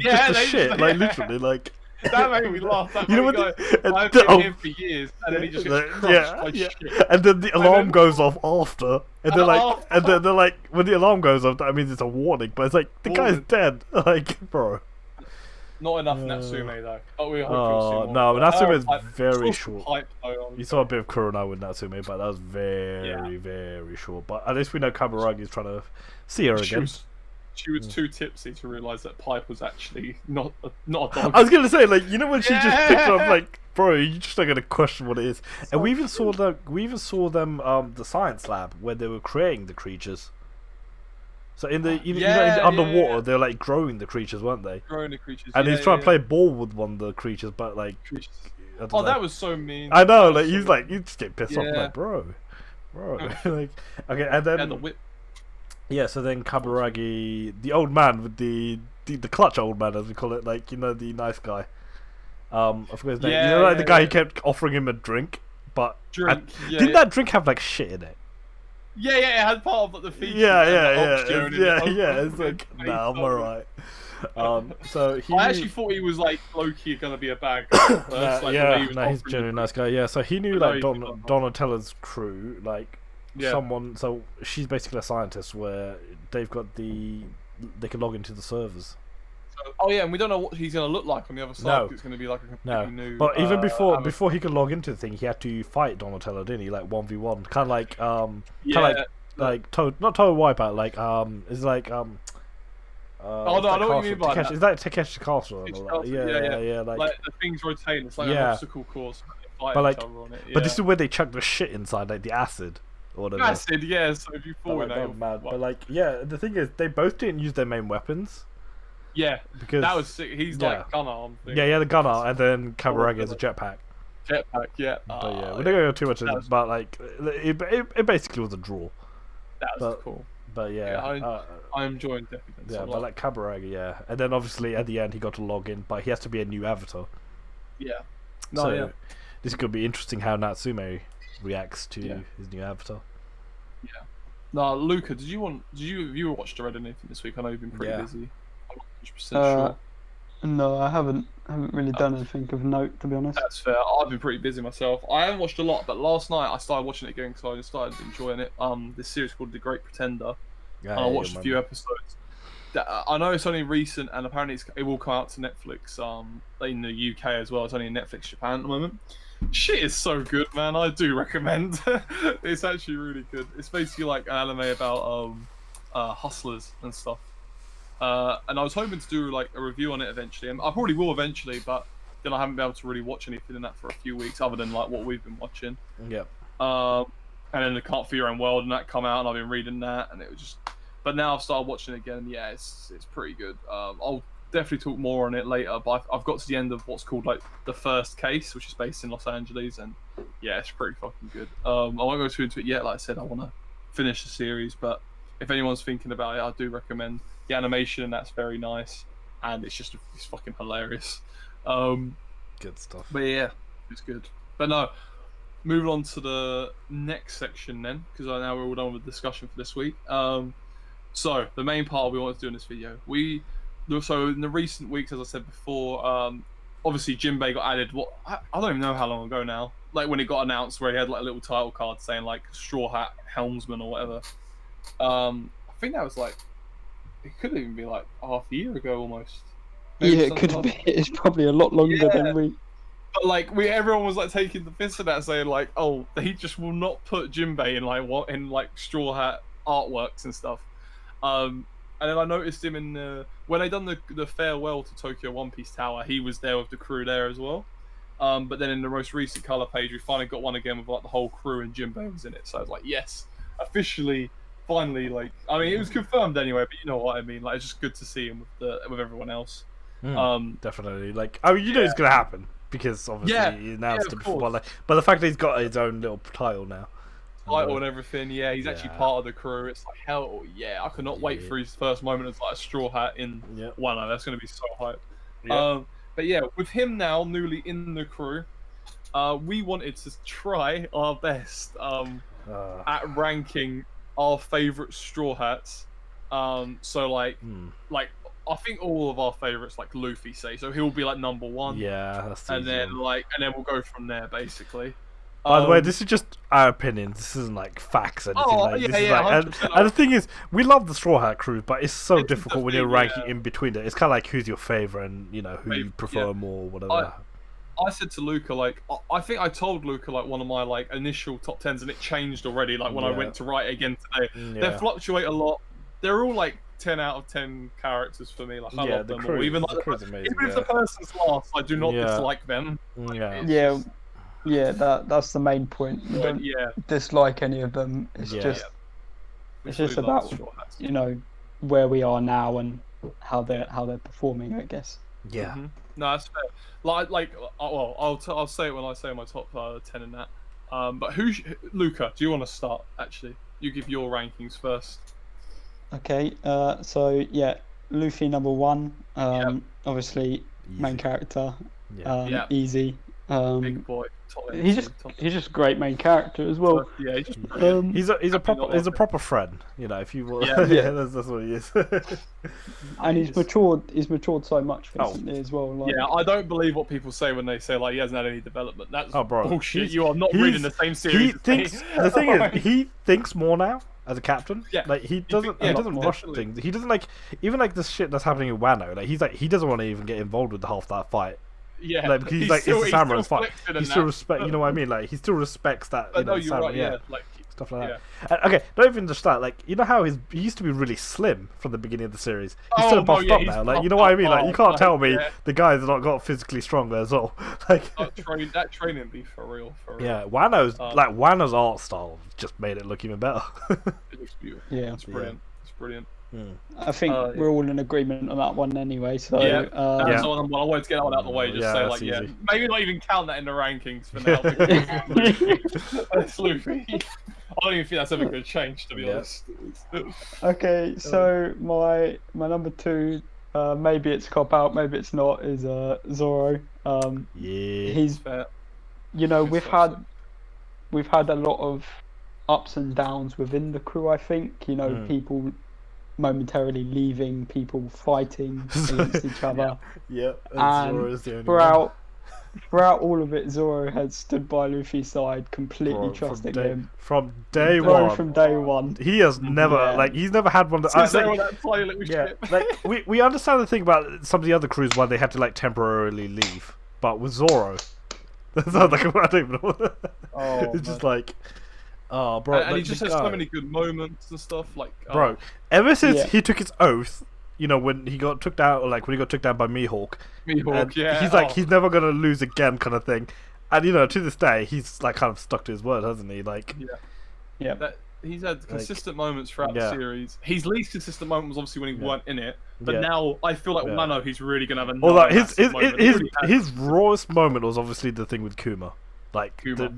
B: shit, like literally, like.
A: That made me laugh. I've been here for years, and then he just gets crushed by shit.
B: And then the alarm goes off after, and they're like, when the alarm goes off, that means it's a warning. But it's like the guy's dead, like, bro.
A: Not enough Natsume though.
B: Natsume is very short. You saw a bit of Kurona with Natsume, but that was very, very short. But at least we know Kaburagi is trying to see her again.
A: She was too tipsy to realise that Pipe was actually not a dog.
B: I was gonna say, like, you know when she just picked up, like, bro, you're just not gonna question what it is. And we even saw them, the science lab where they were creating the creatures. So in the underwater, they're like growing the creatures, weren't they?
A: Growing the creatures.
B: And he's trying to play ball with one of the creatures, but like.
A: That was so mean.
B: I know, like he's like, you just get pissed off, like, bro, like, okay, and then.
A: The whip.
B: Yeah, so then Kaburagi, the old man with the clutch old man, as we call it, like, the nice guy. I forgot his name. The guy who kept offering him a drink, but didn't that drink have like shit in it?
A: Yeah, it had part of like, the feature.
B: It's like, nah, I'm alright. So
A: I actually thought he was like low-key gonna be a bad guy.
B: He's a genuinely nice guy. Yeah, so he knew like Donatello's crew, like someone. So she's basically a scientist where they've got they can log into the servers.
A: And we don't know what he's going to look like on the other side. No. It's going to be like a completely new.
B: But even before he could log into the thing, he had to fight Donatello, didn't he? Like 1v1, kind of like not total wipeout. Like it's like
A: I know what you mean by that.
B: Is that Takeshi's Castle? Yeah.
A: Like the things rotate. It's like an obstacle course.
B: But this is where they chuck the shit inside, like the acid. Or whatever.
A: Acid, yeah. So if you fall in it,
B: mad. But like, the thing is, they both didn't use their main weapons.
A: Yeah, because that was sick. He's like gun arm thing.
B: Yeah, the gun arm, and then Kaburagi has a jetpack.
A: jetpack, yeah.
B: But yeah, we're not going to go too much into it, but like, it basically was a draw.
A: That was cool.
B: But yeah,
A: I'm enjoying Deca-Dence.
B: Yeah, but like Kaburaga, yeah. And then obviously at the end he got to log in, but he has to be a new avatar.
A: Yeah.
B: This could be interesting how Natsume reacts to his new avatar.
A: Yeah. No, Luca, have you watched or read anything this week? I know you've been pretty busy. I'm not 100% sure.
C: No, I haven't really done anything of note, to be honest.
A: That's fair. I've been pretty busy myself. I haven't watched a lot, but last night I started watching it again because I started enjoying it. This series called The Great Pretender. And I watched a few episodes. I know it's only recent, and apparently it will come out to Netflix in the UK as well. It's only in Netflix Japan at the moment. Shit is so good, man. I do recommend. It's actually really good. It's basically like an anime about hustlers and stuff. And I was hoping to do like a review on it eventually, and I probably will eventually, but then I haven't been able to really watch anything in that for a few weeks, other than like what we've been watching.
B: Yep.
A: And then the Can't Fear Your Own World and that come out, and I've been reading that, and it was just. But now I've started watching it again, and yeah, it's pretty good. I'll definitely talk more on it later, but I've got to the end of what's called like the first case, which is based in Los Angeles, and yeah, it's pretty fucking good. I won't go too into it yet. Like I said, I want to finish the series, but if anyone's thinking about it, I do recommend. The animation and that's very nice, and it's fucking hilarious.
B: Good stuff.
A: But yeah, it's good. But no, moving on to the next section then, because now we're all done with the discussion for this week. So the main part we want to do in this video, so in the recent weeks, as I said before, obviously Jinbe got added. I don't even know how long ago now. Like when it got announced, where he had like a little title card saying like Straw Hat Helmsman or whatever. I think that was like. It could even be like half a year ago almost.
C: Maybe it could be. It's probably a lot longer than we.
A: But like everyone was like taking the piss of that, saying like, "Oh, he just will not put Jinbe in Straw Hat artworks and stuff." And then I noticed him in when they done the farewell to Tokyo One Piece Tower. He was there with the crew there as well. But then in the most recent color page, we finally got one again with like the whole crew, and Jinbe was in it. So I was like, yes, officially. Finally, like I mean, it was confirmed anyway, but you know what I mean. Like, it's just good to see him with everyone else.
B: Definitely. Like, I mean, you know it's gonna happen because obviously he announced it before. Like, but the fact that he's got his own little title now,
A: and everything. Yeah, he's actually part of the crew. It's like hell yeah! I cannot wait for his first moment as like a Straw Hat in Wano. That's gonna be so hype. But yeah, with him now newly in the crew, we wanted to try our best at ranking our favorite Straw Hats. So like I think all of our favorites, like Luffy, say so he'll be like number one.
B: Yeah, that's the
A: and then we'll go from there basically.
B: By the way, this is just our opinion. This isn't like facts or anything. And the thing is, we love the Straw Hat crew, but it's so difficult when you're ranking in between it. It's kind of like who's your favorite and you know who you prefer more, whatever.
A: I said to Luca, like, I think I told Luca, like, one of my, like, initial top 10s, and it changed already, like, when I went to write it again today. They fluctuate a lot. They're all, like, 10 out of 10 characters for me. Like, I love them all. Even, like, if the person's last, I do not dislike them. Like,
C: that's the main point. You don't dislike any of them. It's just about, you know, where we are now and how they're performing, I guess.
B: Yeah.
A: No, that's fair. I'll say it when I say my top 10 in that. But Luca? Do you want to start? Actually, you give your rankings first.
C: Okay. So yeah, Luffy number one. Obviously, main character. Easy.
A: Big boy.
C: He's just a great main character as well.
A: He's
B: he's a proper friend. You know, if you will. That's what he is.
C: And he's matured so much recently as well. Like,
A: I don't believe what people say when they say like he hasn't had any development. That's bullshit. You are not reading the same series.
B: The thing is, he thinks more now as a captain. Like he doesn't rush things. He doesn't like even like the shit that's happening in Wano. Like he doesn't want to even get involved with half that fight.
A: Yeah,
B: like, because he's like it's a samurai's fight. He still respects, you know what I mean? Like he still respects that. You know,
A: you're right. Like
B: stuff like that. And, okay, not even just that. Like you know how he used to be really slim from the beginning of the series. He's so buffed up now. Like you know what I mean? Like you can't tell me the guy's not got physically stronger as well. Like
A: that training be for real.
B: Yeah, Wano's art style just made it look even better.
A: It looks beautiful.
C: Yeah,
A: it's brilliant. It's brilliant.
C: I think we're all in agreement on that one anyway. So
A: that's the one I wanted to get that one out of the way. Just say like,
B: easy.
A: maybe not even count that in the rankings for now. That's Luffy. I don't even think that's ever going to change, to be honest.
C: Okay, so my number 2, maybe it's cop out, maybe it's not, is Zoro. He's
A: fair.
C: You know, we've had a lot of ups and downs within the crew. I think people momentarily leaving, people fighting against each other.
B: And Zoro's the only one.
C: Throughout all of it, Zoro has stood by Luffy's side, completely trusting him
B: from day one.
C: From day one,
B: he has never he's never had one. We understand the thing about some of the other crews why they had to temporarily leave, but with Zoro, I don't even know. It's just bro,
A: and he just has so many good moments and stuff.
B: Bro, ever since he took his oath. When he got took down, when he got took down by Mihawk, he's he's never gonna lose again, kind of thing. And to this day, he's kind of stuck to his word, hasn't he?
A: He's had consistent moments throughout the series. His least consistent moment was obviously when he weren't in it. But now I feel like Wano, he's really gonna have a
B: his rawest moment was obviously the thing with Kuma. The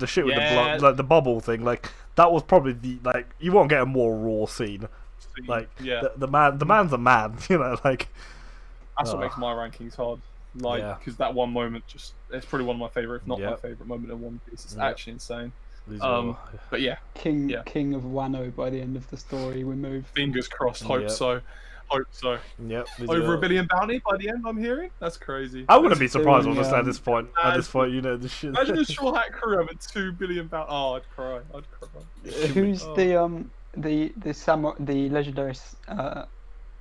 B: shit with the blood, the bubble thing. That was probably the you won't get a more raw scene. The man's a man,
A: That's what makes my rankings hard. Because that one moment it's probably one of my favorite, if not my favorite moment in One Piece. It's actually insane. But
C: King of Wano by the end of the story, we move.
A: Fingers crossed. Hope so.
B: Yep.
A: Over 1 billion bounty by the end. I'm hearing. That's crazy.
B: I wouldn't be surprised, honestly, at this point. The shit.
A: Imagine a Straw Hat crew having 2 billion bounty. Oh, I'd cry.
C: Who's the legendary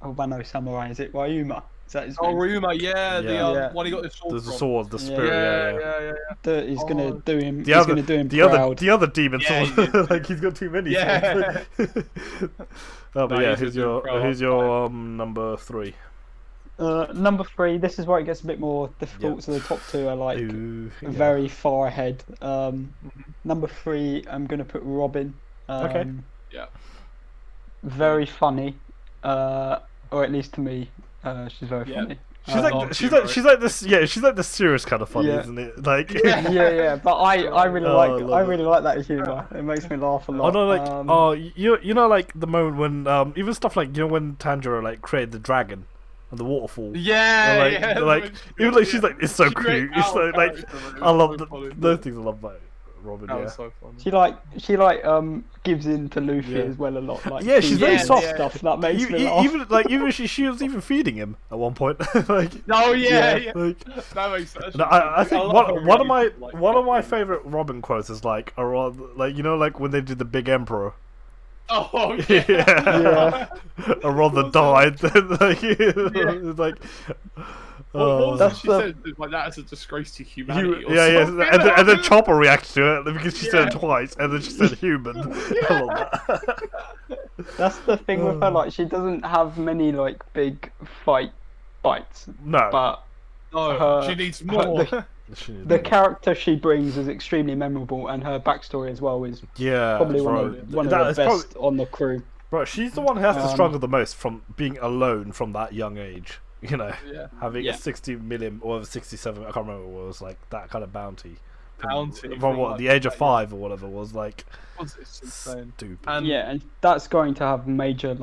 C: Wano samurai? Is it Ryuma? Is that his name?
A: Ryuma, the one he got his sword.
B: The sword, the spirit.
C: He's gonna do him.
B: Proud. The other demon sword. He's got too many. Swords. Who's your number 3?
C: Number 3. This is where it gets a bit more difficult. So the top 2 are very far ahead. Number 3, I'm gonna put Robin.
B: Okay.
C: Very funny, or at least to me, she's very funny.
B: She's like the serious kind of funny, isn't it?
C: But I really like that humor. It makes me laugh a lot.
B: The moment when even stuff when Tanjiro created the dragon and the waterfall. Even she's it's so cute. It's I love those things. I love about Robin.
A: That was so funny.
C: She gives in to Luffy as well a lot.
B: She's very soft
C: stuff that makes me laugh.
B: Even she was even feeding him at one point.
A: That makes sense.
B: I think one of my favorite Robin quotes is when they did the Big Emperor.
A: Oh yeah.
B: Or rather died.
A: She said that as a disgrace to humanity.
B: And then Chopper reacted to it because she said it twice, and then she said human. I love that.
C: That's the thing with her. She doesn't have many big fights.
B: No,
C: but
A: she needs more.
C: The character she brings is extremely memorable, and her backstory as well is probably one of the best on the crew.
B: Bro, she's the one who has to struggle the most from being alone from that young age. Having 60 million or 67, I can't remember what it was, that kind of bounty. From the age of 5 or whatever was stupid.
C: And that's going to have major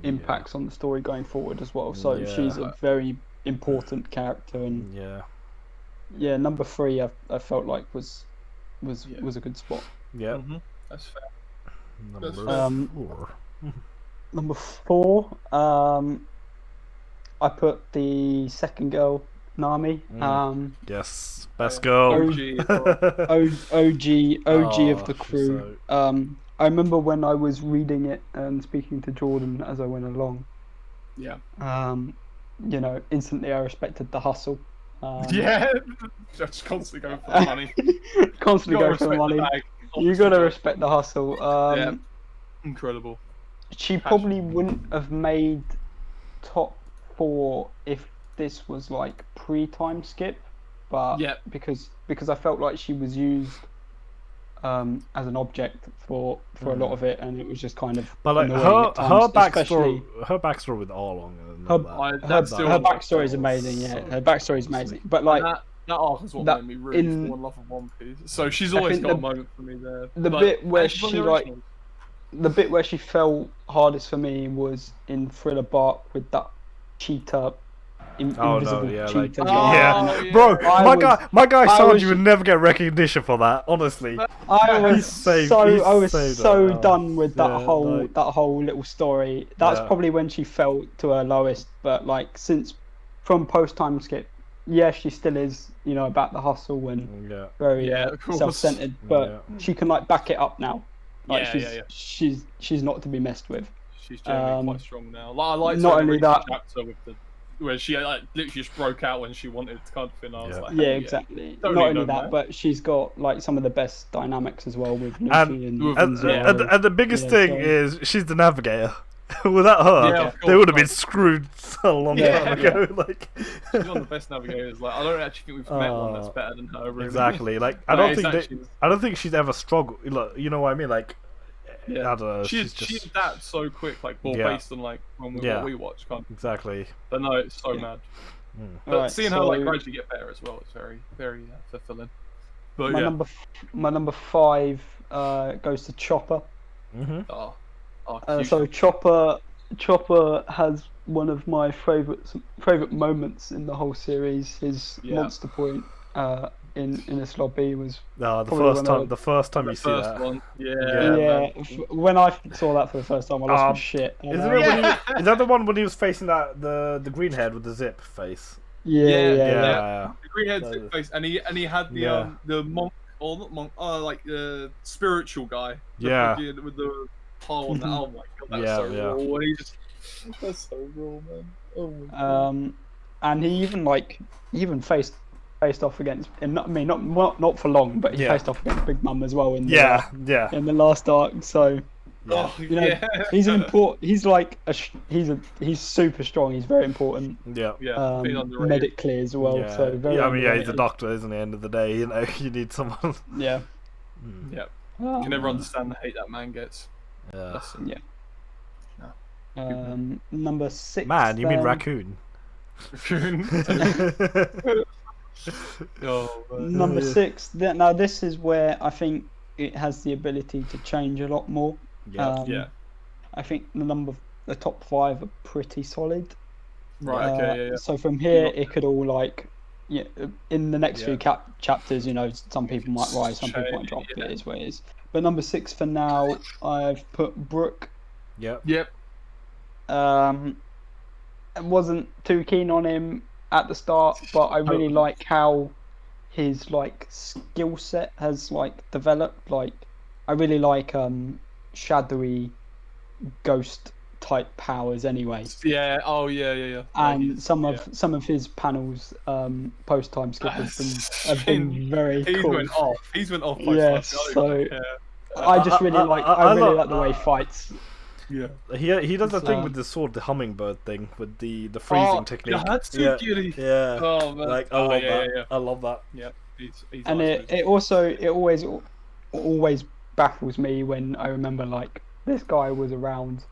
C: impacts on the story going forward as well. So she's a very important character, and number 3 I felt was a good spot.
A: That's fair.
C: Number 4, I put the second girl, Nami.
B: Yes, best girl.
C: OG of the crew. I remember when I was reading it and speaking to Jordan as I went along. Instantly I respected the hustle.
A: Just constantly going for the money.
C: Constantly going for the money. You gotta respect the hustle.
A: Incredible.
C: She probably wouldn't have made top 4 if this was pre-time skip, but because I felt like she was used as an object for a lot of it, and it was just kind of.
B: But like
C: annoying
B: her
C: at times,
B: backstory with Arlong.
C: Her backstory is amazing. Yeah, her backstory is amazing. But like
A: that arc is what made me really fall in love with One Piece. So she's always got a moment for me there.
C: The bit where the bit where she fell hardest for me was in Thriller Bark with that cheetah. Invisible cheetah.
B: Bro, my guy said you would never get recognition for that. Honestly,
C: I was so done with that whole little story. That's probably when she fell to her lowest. But like since from post time skip, she still is about the hustle and very self-centered. But she can like back it up now. Like she's not to be messed with.
A: She's generally quite strong now. I like
C: not only that.
A: Chapter with where she like literally just broke out when she wanted to kind of thing. I was like,
C: exactly. Not only that, but she's got like some of the best dynamics as well with Luffy and
B: the biggest thing is she's the navigator. Without her, they would have been screwed so long time ago. Like
A: she's one of the best navigators. Like I don't actually think we've met one that's better than her. Really.
B: Exactly. Like I don't think she's ever struggled. You know what I mean? Like. I don't know.
A: She adapts so quick, like based on like what we watch, kind of.
B: Exactly.
A: But no, it's so mad. But seeing her like gradually get better as well, it's very, very fulfilling. But
C: my number 5 goes to Chopper. So Chopper has one of my favorite moments in the whole series. His monster point in this lobby was
B: the first time you see that.
A: One.
C: When I saw that for the first time, I lost my shit.
B: Is that the one when he was facing the green head with the zip face?
C: Yeah.
A: The green head zip face, and he had the monk or not monk, like the spiritual guy. With the pole on that. Oh my god, that's so raw. That's so raw, man. Oh my god.
C: And he even faced off against, not for long, but he faced off against Big Mum as well in the last arc. So he's an important. He's like he's super strong. He's very important. Medically as well. So very.
B: He's a doctor, isn't he? At the end of the day, you need someone.
A: You can never understand the hate that man gets.
C: Number 6.
B: Man, you mean raccoon?
C: Number 6. Now this is where I think it has the ability to change a lot more. I think the top 5 are pretty solid.
A: Right.
C: So from here, it could all like, in the next few chapters, some people might rise, some people might drop. It is what it is. But number 6 for now, I've put Brook.
A: Yep.
C: I wasn't too keen on him at the start, but I really like how his like skill set has like developed. Like I really like shadowy ghost type powers anyway. And some of his panels post time skip have been very cool.
A: He's went off
C: I just really like the way he fights.
B: He does the thing with the sword, the hummingbird thing with the freezing technique.
A: That's so cutie.
B: Oh man. Like I love that.
A: Yeah. He's
C: and it always baffles me when I remember like this guy was around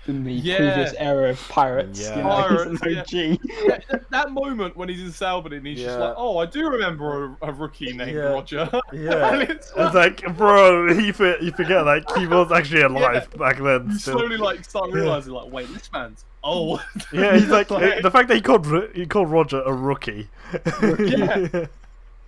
C: in the previous era of pirates. He's an OG.
A: That moment when he's in Salvador and he's just like, oh, I do remember a rookie named Roger.
B: It's like, bro, you forget like he was actually alive back then.
A: You slowly like start realizing like, wait, this man's old.
B: He's like the fact that he called Roger a rookie.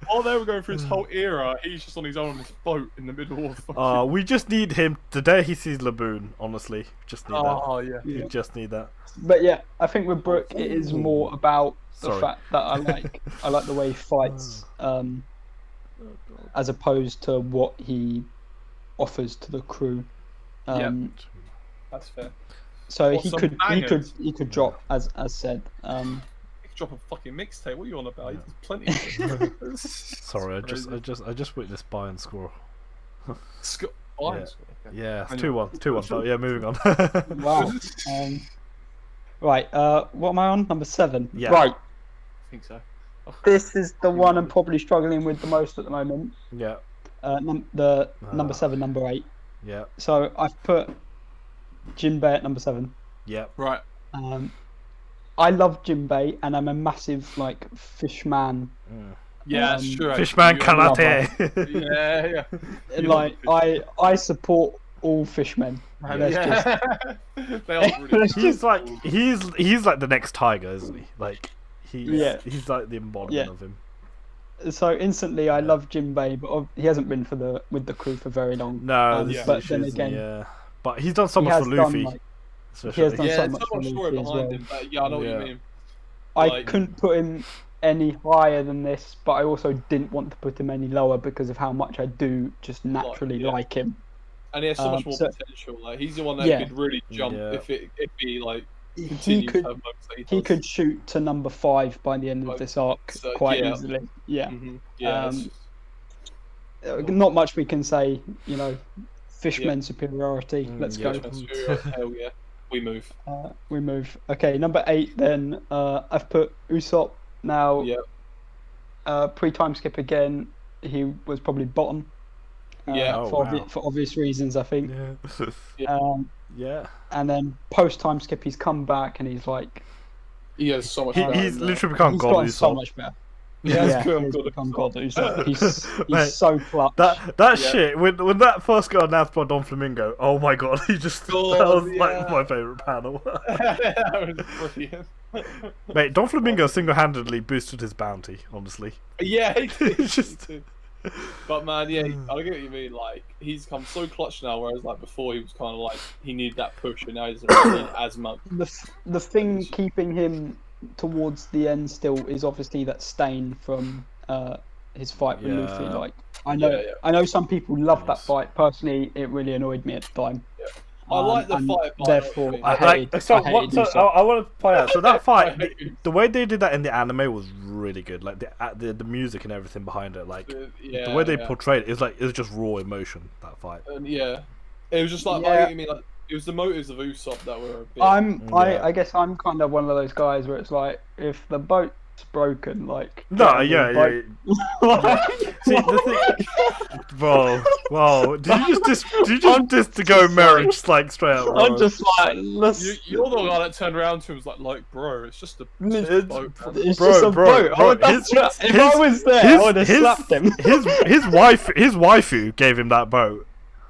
A: While they were going through his whole era, he's just on his own on this boat in the middle of the
B: we just need him. Today he sees Laboon, honestly. Just need that.
A: Oh, yeah.
B: You just need that.
C: But I think with Brook, it is more about the fact that I like the way he fights, as opposed to what he offers to the crew.
A: That's fair.
C: So he could drop, as said.
A: Drop a fucking mixtape. What are you on about? There's plenty of it.
B: Sorry, I just witnessed Bayern score.
A: Bayern score. Okay.
B: Yeah, 2-1. But yeah, moving on.
C: Wow. Right. What am I on? Number 7.
B: Yeah.
C: Right.
A: I think so.
C: This is the one I'm probably struggling with the most at the moment.
B: Yeah.
C: number 7, number 8.
B: Yeah.
C: So I've put Jinbe at number 7.
B: Yeah.
A: Right.
C: I love Jinbe, and I'm a massive fishman.
A: Yeah, that's true.
B: Fishman karate.
A: Yeah.
C: Like I support all fishmen.
A: Yeah. They are really
B: he's like the next Tiger, isn't he? Like he's like the embodiment of him.
C: So instantly, I love Jinbe, but he hasn't been with the crew for very long.
B: No,
C: but then again,
B: but he's done so much for Luffy.
C: He has done so much
A: so
C: for
A: much story
C: Luffy as
A: behind
C: well.
A: him. But I know what you mean.
C: I couldn't put him any higher than this, but I also didn't want to put him any lower because of how much I do just naturally like him.
A: And he has so much more potential. Like he's the one that could really jump if he like continued to have moments that he
C: could shoot to number 5 by the end of this arc quite easily. Yeah. Not much we can say. Fishman superiority. Let's go.
A: Hell yeah. We move.
C: Okay, number 8 then. I've put Usopp. Now, pre-time skip again, he was probably bottom. For obvious reasons, I think. And then post-time skip, he's come back and he's like...
A: He has so much
B: He's literally become God.
C: He's so much better. He's become God. He's so clutch.
B: That shit, when that first got announced by Don Flamingo, oh my god, that was like my favourite panel.
A: That was brilliant.
B: Mate, Don Flamingo single-handedly boosted his bounty, honestly.
A: Yeah, he did. But man, I get what you mean. Like, he's come so clutch now, whereas like before he was kind of like he needed that push, and now he doesn't really need as much.
C: The thing keeping him towards the end still is obviously that stain from his fight with Luffy. Like, I know some people love that fight. Personally, it really annoyed me at the time.
A: I like the fight, but
C: therefore I
B: want to point out. So that fight, the way they did that in the anime was really good. Like the music and everything behind it, like the way they portrayed it, it was just raw emotion. That fight.
A: It was just like I get you mean, like it was the motives of Usopp that were a bit...
C: I guess I'm kind of one of those guys where it's like, if the boat's broken, like...
B: See, the thing... Whoa. Did you just to go marriage, like, straight up?
C: I'm just like...
A: You're the guy that turned around to him and was like, bro, it's just a boat.
C: It's just a boat. If I was there, I would have slapped him.
B: His waifu gave him that boat.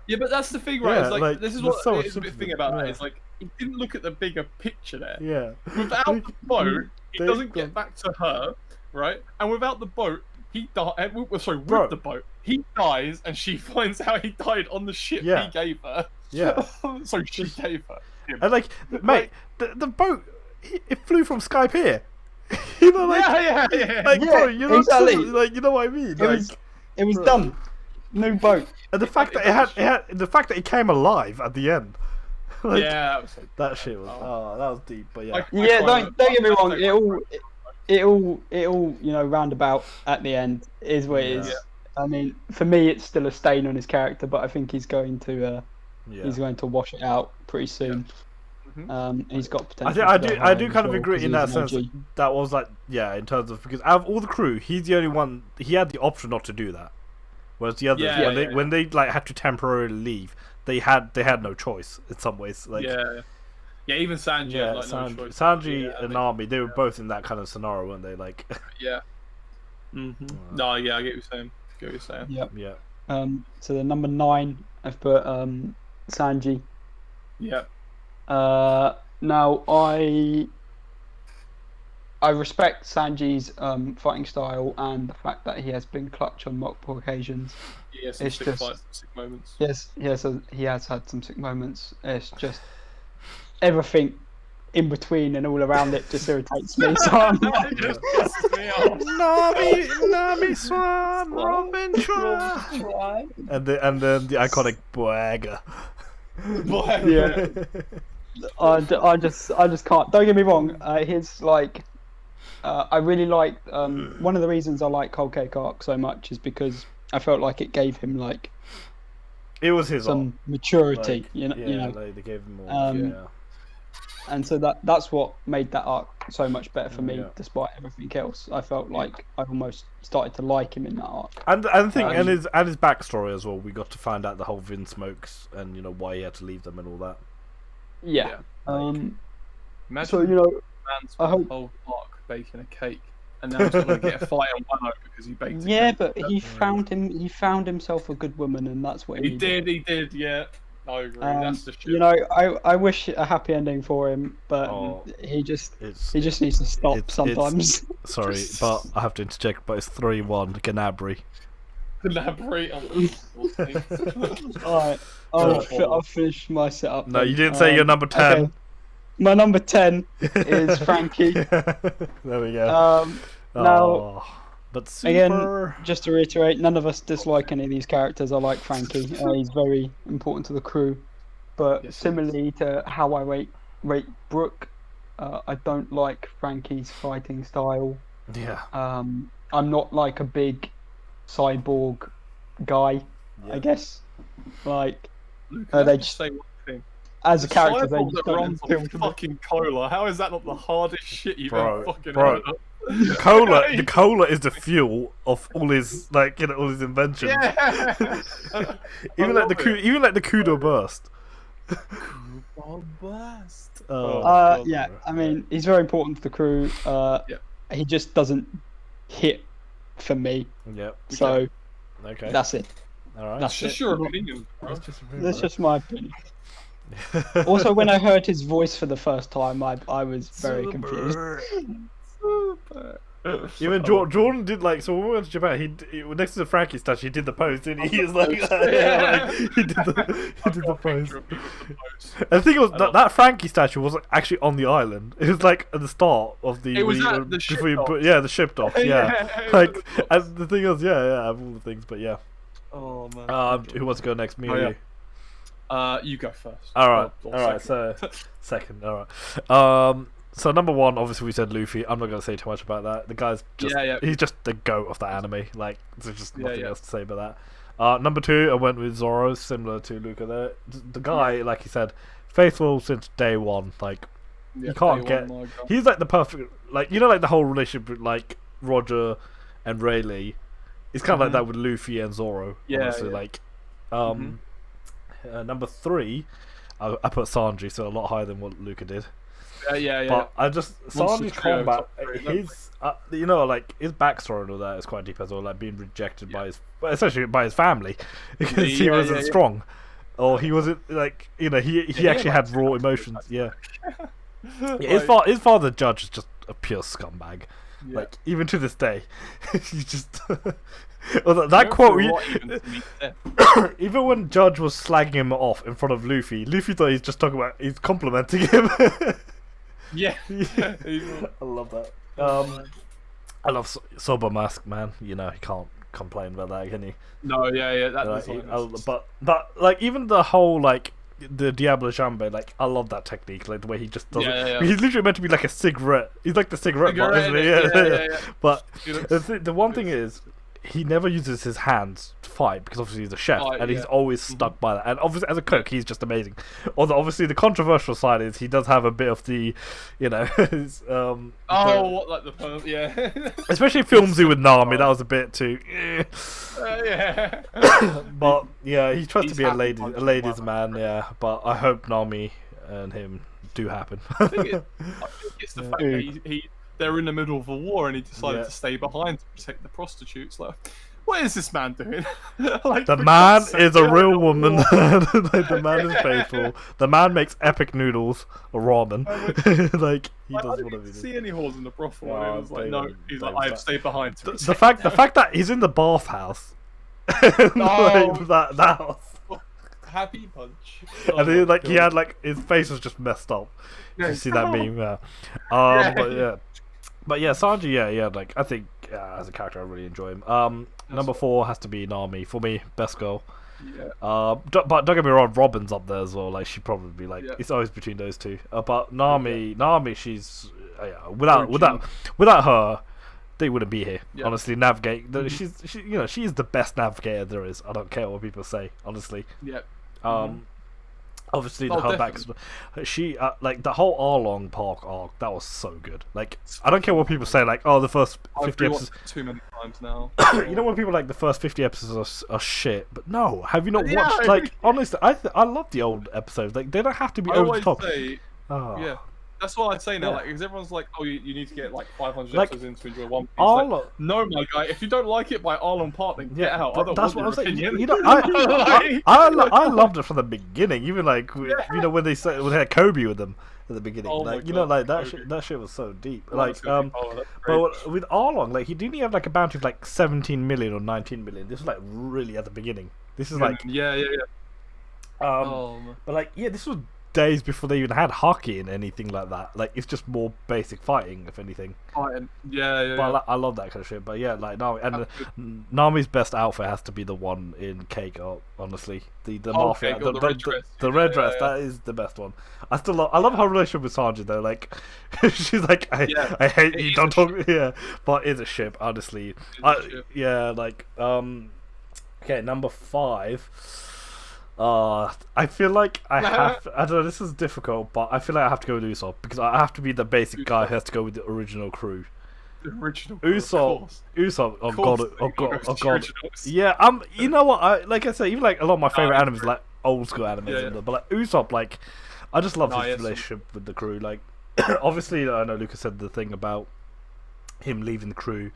A: Yeah, but that's the thing, right?
B: Yeah,
A: it's like this is what
B: so
A: is a big thing about that. It's like he didn't look at the bigger picture there.
B: Yeah.
A: Without the boat, he doesn't get back to her, right? And without the boat, he died. Sorry, with the boat, he dies, and she finds out he died on the ship he gave her.
B: Yeah.
A: So she gave her.
B: And like, mate, the boat, it flew from Skype here. You know, like, bro, you know,
C: exactly.
B: Like, you know what I mean?
C: It was done. New boat.
B: And the fact that the fact that it came alive at the end. Like, that shit was that was deep, but
C: don't get me wrong, it all roundabout at the end is what it is. I mean, for me it's still a stain on his character, but I think he's going to wash it out pretty soon. He's got potential.
B: I do kind of agree in that sense. That was like in terms of, because out of all the crew, he's the only one. He had the option not to do that. Whereas the others, when they like had to temporarily leave, they had no choice in some ways. Like
A: even Sanji had like no choice.
B: Sanji and Nami, they were both in that kind of scenario, weren't they? Like
A: No, I get what you're saying.
C: Yeah. So the number 9, I've put Sanji.
A: Yeah.
C: Now I respect Sanji's fighting style and the fact that he has been clutch on multiple occasions.
A: He has some sick moments.
C: Yes, he has had some sick moments. It's just everything in between and all around it just irritates me. So I'm like,
B: Nami Swan, Robin Try. And then the iconic Boaga.
C: I just can't. Don't get me wrong. His like. I really like one of the reasons I like Whole Cake Arc so much is because I felt like it gave him like
B: it was his
C: some maturity,
B: like,
C: you know.
B: Like they gave him more.
C: and so that's what made that arc so much better for me, despite everything else. I felt like I almost started to like him in that arc.
B: And the thing, and his backstory as well. We got to find out the whole Vin Smokes and why he had to leave them and all that.
C: Yeah.
A: Imagine
C: so
A: man's
C: I hope
A: whole arc baking a cake, and now he's going to get a fight on Wano because he baked.
C: Yeah, but he found himself a good woman, and that's what he did.
A: He did. Yeah. I agree. That's the shit.
C: I wish a happy ending for him, but he just needs to stop sometimes.
B: Sorry, but I have to interject. But it's 3-1 Ganabri.
C: Alright, I'll finish my setup.
B: No, you didn't say your number 10.
C: Okay. My number 10 is Frankie.
B: There we go.
C: Now,
B: but super...
C: again, just to reiterate, none of us dislike any of these characters. I like Frankie. He's very important to the crew. But similarly to how I rate Brooke, I don't like Frankie's fighting style.
B: Yeah.
C: I'm not like a big cyborg guy, I guess. Like, they just
A: say one thing.
C: As a character, they just don't
A: runs on fucking cola. How is that not the hardest shit you've ever fucking
B: heard of? The cola is the fuel of all his all his inventions.
A: Yeah.
C: even
B: like the Kudo burst.
C: Yeah, I mean, he's very important to the crew. He just doesn't hit for me.
B: Yep.
C: So
B: okay,
C: that's it.
B: All right.
A: That's just your opinion, bro.
C: That's just my opinion. Also, when I heard his voice for the first time, I was very confused.
B: Even Jordan did so when we went to Japan, he next to the Frankie statue, he did the pose, didn't he? He was like, he did the pose. And the thing was that Frankie statue wasn't actually on the island. It was at the start of the.
A: It was at the ship dock.
B: The ship dock. Yeah. And the thing was, of all the things, but yeah.
A: Oh man.
B: Who wants to go next? Me or you?
A: You go first.
B: All right. So second. All right. So number 1, obviously we said Luffy. I'm not going to say too much about that. The guy's just he's just the goat of the anime. There's just nothing else to say about that. Number 2, I went with Zoro, similar to Luca there. The guy, like he said, faithful since day one. You can't get. He's the perfect. The whole relationship with Roger and Rayleigh. It's kind of like that with Luffy and Zoro. Honestly, number 3, I put Sanji, so a lot higher than what Luca did. But I just Sanji's combat, his his backstory and all that is quite deep as well. Being rejected by especially by his family because he wasn't strong, or he wasn't he actually had raw emotions. His father Judge is just a pure scumbag. Even to this day, he just. That quote, even when Judge was slagging him off in front of Luffy thought he's complimenting him. I love that. I love Sober Mask, man. You can't complain about that, can you?
A: No, that
B: but even the whole the Diablo Jambe, I love that technique, the way he just does it. He's literally meant to be like a cigarette. He's like the cigarette bot, isn't he? Yeah. But the one thing is, he never uses his hands to fight because obviously he's a chef and he's always stuck by that. And obviously as a cook, he's just amazing. Although obviously the controversial side is he does have a bit of the, especially filmsy with Nami. That was a bit too. But he tries to be a ladies man. Yeah, but I hope Nami and him do happen.
A: I think it's the fact that they're in the middle of a war and he decided to stay behind to protect the prostitutes. What is this man doing?
B: The man is a real woman. The man is faithful. The man makes epic noodles or ramen. He does whatever he does.
A: See any whores in the brothel? No. He's I've stayed behind.
B: The fact that he's in the bathhouse. That house.
A: Happy punch.
B: And he had his face was just messed up. You see that meme? Yeah. But Sanji, I think as a character I really enjoy him. Number 4 has to be Nami for me, best girl. But don't get me wrong, Robin's up there as well. She probably it's always between those two. But Nami, she's without her, they wouldn't be here. Honestly, navigate. She's the best navigator there is. I don't care what people say. Honestly. Obviously, her back. She like the whole Arlong Park arc. That was so good. Like, I don't care what people say. Like, oh, the first 50 episodes.
A: Too many times now.
B: You know when people like the first 50 episodes are shit, but no, have you not watched? Like, honestly, I love the old episodes. Like, they don't have to be over the top.
A: Yeah. That's what I say now, like, because everyone's like, "Oh, you need to get like 500 episodes in to enjoy One Piece." Like, no, my guy, if you don't like it by Arlong Park, then get out.
B: That's what I'm saying. You know, I loved it from the beginning. Even like, you know, when they had Kobe with them at the beginning, like, you know, like that shit was so deep. Like, but with Arlong, like, he didn't have like a bounty of like 17 million or 19 million. This was like really at the beginning. This is like but like, yeah, this was days before they even had hockey and anything like that. Like, it's just more basic fighting, if anything.
A: But
B: I love that kind of shit. But yeah, like, no, and Nami's best outfit has to be the one in Cake Art, honestly. The mafia, the red dress, that is the best one. I love her relationship with Sanji though. Like, she's like, I hate you, don't talk. Yeah, but it's a ship, honestly. Yeah, like, okay, number 5. I feel like I don't know, this is difficult, but I feel like I have to go with Usopp because I have to be the basic guy who has to go with the original crew.
A: The original
B: Usopp, oh god. Yeah, you know what? Like I said, even like a lot of my favorite animes are like old school animes, but like Usopp, like I just love his relationship with the crew. Like, obviously, I know Lucas said the thing about him leaving the crew,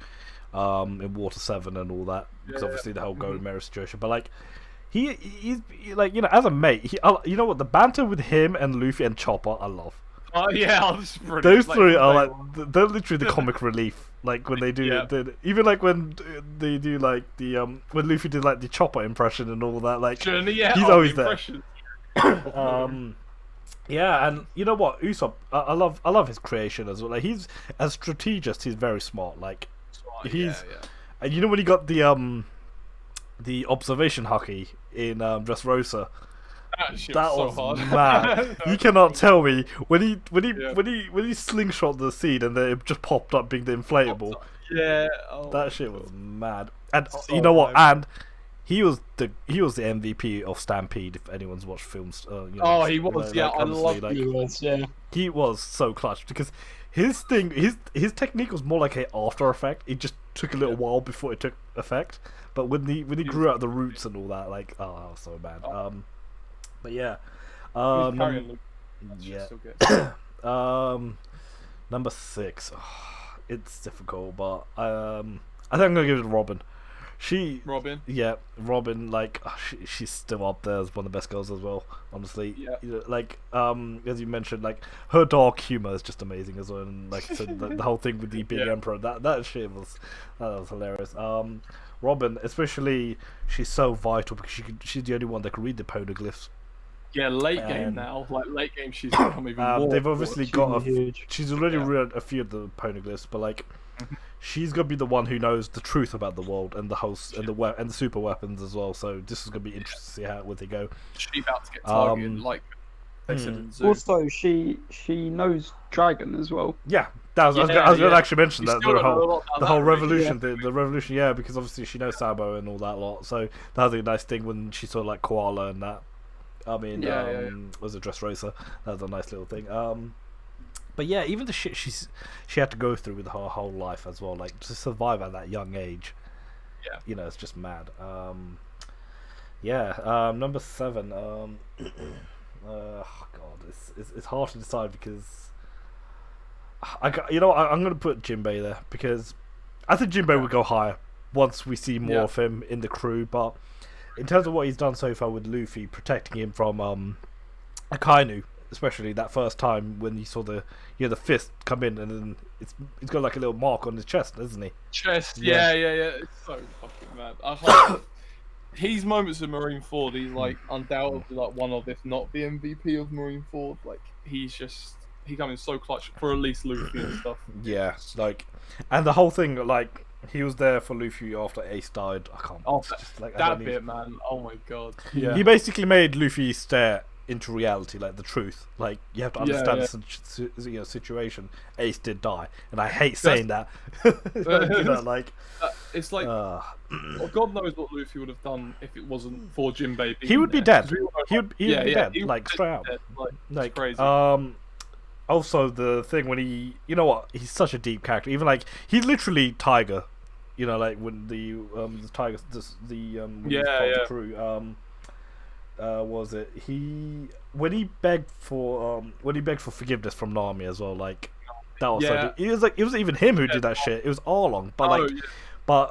B: in Water 7 and all that, because obviously the whole Golden Mirror situation, but like. He's like, you know, as a mate, you know what, the banter with him and Luffy and Chopper I love. Those three are like, they're literally the comic relief. Like when they do even like when they do like the when Luffy did like the Chopper impression and all that, like he's always there. Yeah, and you know what, Usopp, I love his creation as well. Like, he's as strategist, he's very smart. Like, he's and you know when he got the observation hockey in Dressrosa. That was mad. You cannot tell me when he slingshot the seed and then it just popped up being the inflatable. That shit was mad. And you know what? And he was the MVP of Stampede. If anyone's watched films, you know,
A: he was.
B: You know,
A: I love.
C: He was. Yeah.
B: He was so clutch because his his technique was more like an after effect. It just took a little while before it took effect. But when he grew out the roots and all that, like, that was so bad. But yeah, number 6. It's difficult, but I think I'm gonna give it to Robin. Robin, like, she's still up there as one of the best girls as well. Honestly, you know, like, as you mentioned, like, her dark humor is just amazing as well. And like I said, the whole thing with the big emperor, that shit was hilarious. Robin, especially, she's so vital because she's the only one that can read the poneglyphs.
A: Yeah, late game now. Like, late game, she's become even more.
B: They've obviously got she's already read a few of the poneglyphs, but like, she's gonna be the one who knows the truth about the world and the host and the super weapons as well. So this is gonna be interesting to see where they go.
A: She's about to get targeted, like they said in Zoo.
C: Also, she knows Dragon as well.
B: Yeah. I was going to actually mention that the whole revolution, the revolution, because obviously she knows Sabo and all that lot. So that was a nice thing when she saw like Koala and that. I mean, was a Dressrosa. That was a nice little thing. But yeah, even the shit she had to go through with her whole life as well, like to survive at that young age. Yeah, you know, it's just mad. Number 7. God, it's hard to decide because. I'm gonna put Jinbe there because I think Jinbe would go higher once we see more of him in the crew. But in terms of what he's done so far with Luffy, protecting him from Akainu, especially that first time when you saw the fist come in and then he's got like a little mark on his chest, isn't he?
A: Yeah. It's so fucking mad. His moments of Marineford, he's like undoubtedly like one of, if not the MVP of Marineford. Like, he coming so clutch for at least Luffy and stuff. Yeah,
B: like, and the whole thing, like, he was there for Luffy after Ace died. I can't.
A: Oh, that bit, man. Oh my god.
B: Yeah. He basically made Luffy stare into reality, like the truth. Like you have to understand the situation. Ace did die, and I hate saying that.
A: It's like God knows what Luffy would have done if it wasn't for Jinbe.
B: He would be dead. He would be dead, like straight out.
A: Like crazy.
B: Also the thing when you know what? He's such a deep character. Even like he's literally Tiger. You know, like when the Tiger, the crew. Was it when he begged for forgiveness from Nami as well? Like that was it was even him who did that shit. It was Arlong, but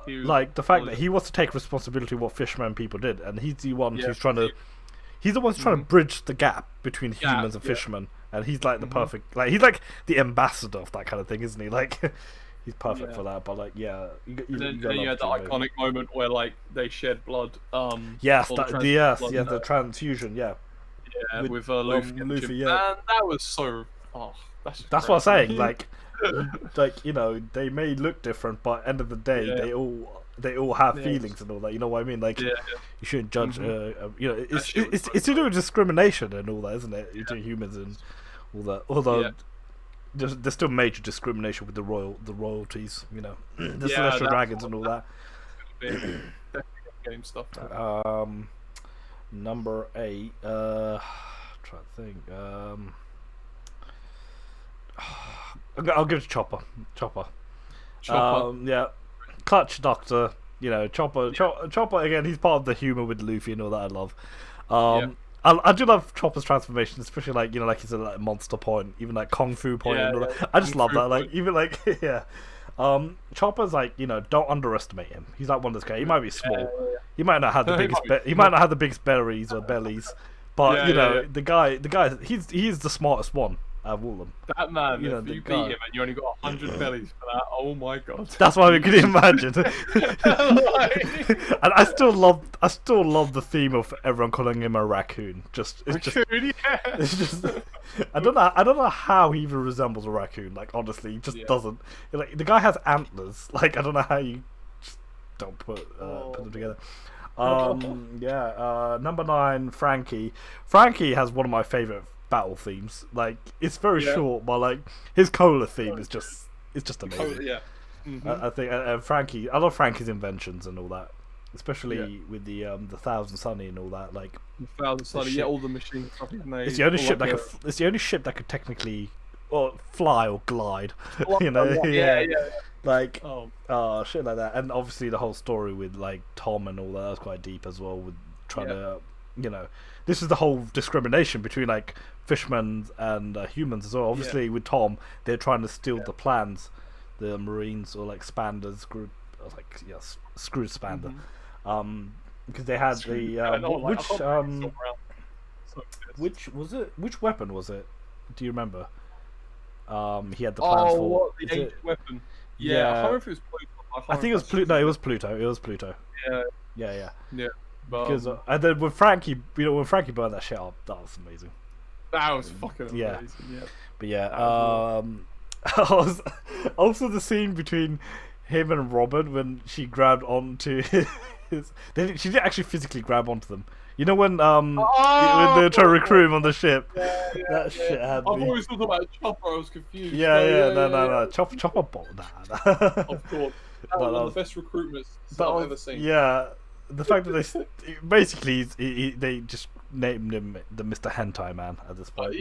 B: like the fact that he wants to take responsibility of what fishermen people did, and he's the one who's trying to. He's the one who's trying to bridge the gap between humans and fishermen, and he's like the perfect, like he's like the ambassador of that kind of thing, isn't he? Like. He's perfect for that, but like, you had
A: the iconic moment where like they shed blood.
B: The transfusion,
A: with Luffy, and that was so.
B: That's what I'm saying. Like, you know, they may look different, but end of the day, they all have feelings and all that. You know what I mean? Like, you shouldn't judge. You know, it's to do with discrimination and all that, isn't it? Between humans and all that. Although. There's still major discrimination with the royalties, you know, the celestial dragons and all that.
A: Game stuff.
B: Number 8. Trying to think. I'll give it to Chopper. Clutch Doctor. You know, Chopper again. He's part of the humor with Luffy and all that. I love. I do love Chopper's transformation, especially like, you know, like he's at like Monster Point, even like Kung Fu Point and all that. I just love that. Like even like Chopper's like, you know, don't underestimate him. He's like one of those guys. He might be small. He might not have the biggest he might not have the biggest berries or bellies, but you know, the guy he's the smartest one out of all of them.
A: That man, you know, if you beat him and you only got 100 bellies for that, oh my god.
B: That's why we could imagine. And I still love the theme of everyone calling him a raccoon. It's just I don't know how he even resembles a raccoon. Like honestly, he just doesn't. Like the guy has antlers. Like I don't know how you just don't put them together. Number 9, Frankie. Frankie has one of my favorite battle themes. Like it's very short, but like his cola theme is just amazing. I think Frankie, I love Frankie's inventions and all that, especially with the Thousand Sunny and all that. Like
A: the Thousand Sunny, all the machine stuff he's made.
B: It's the only ship that could technically fly or glide. You know, like shit like that. And obviously the whole story with like Tom and all that was quite deep as well. With trying to, you know, this is the whole discrimination between like fishermen and humans as well. Obviously with Tom, they're trying to steal the plans, the Marines or like Spander's group, like Screw Spander, because they had which weapon was it? Do you remember? He had the plans for
A: the ancient weapon. Yeah, I can't remember if it was Pluto.
B: I think it was Pluto. No, it was Pluto. Yeah. Because and then when Frankie burned that shit up, that was amazing.
A: That was fucking amazing.
B: But also the scene between him and Robin when she grabbed onto his. She didn't actually physically grab onto them. You know when when they were trying to recruit him on the ship. That shit had me.
A: I've always thought about Chopper. I was confused.
B: No. Chopper bought that.
A: Of course. That was one of the best recruitments I've ever seen.
B: Yeah. The fact that they basically they just named him the Mr. Hentai Man at this point.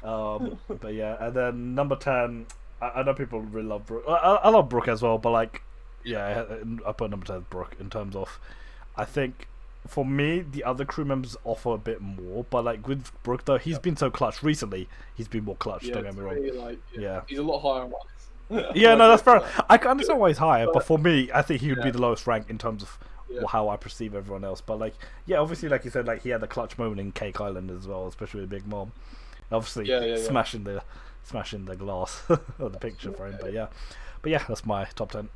B: But and then number 10, I know people really love Brook. I love Brook as well, but like, I put number 10 Brook in terms of, I think for me the other crew members offer a bit more, but like with Brook though, he's been so clutch recently. He's been more clutch. Don't get me wrong.
A: Really he's a lot higher.
B: That's fair. I can understand why he's higher, but for me, I think he would be the lowest rank in terms of how I perceive everyone else. But like, obviously, like you said, like he had the clutch moment in Cake Island as well, especially with Big Mom. Obviously, smashing the glass of the picture frame. But that's my top 10.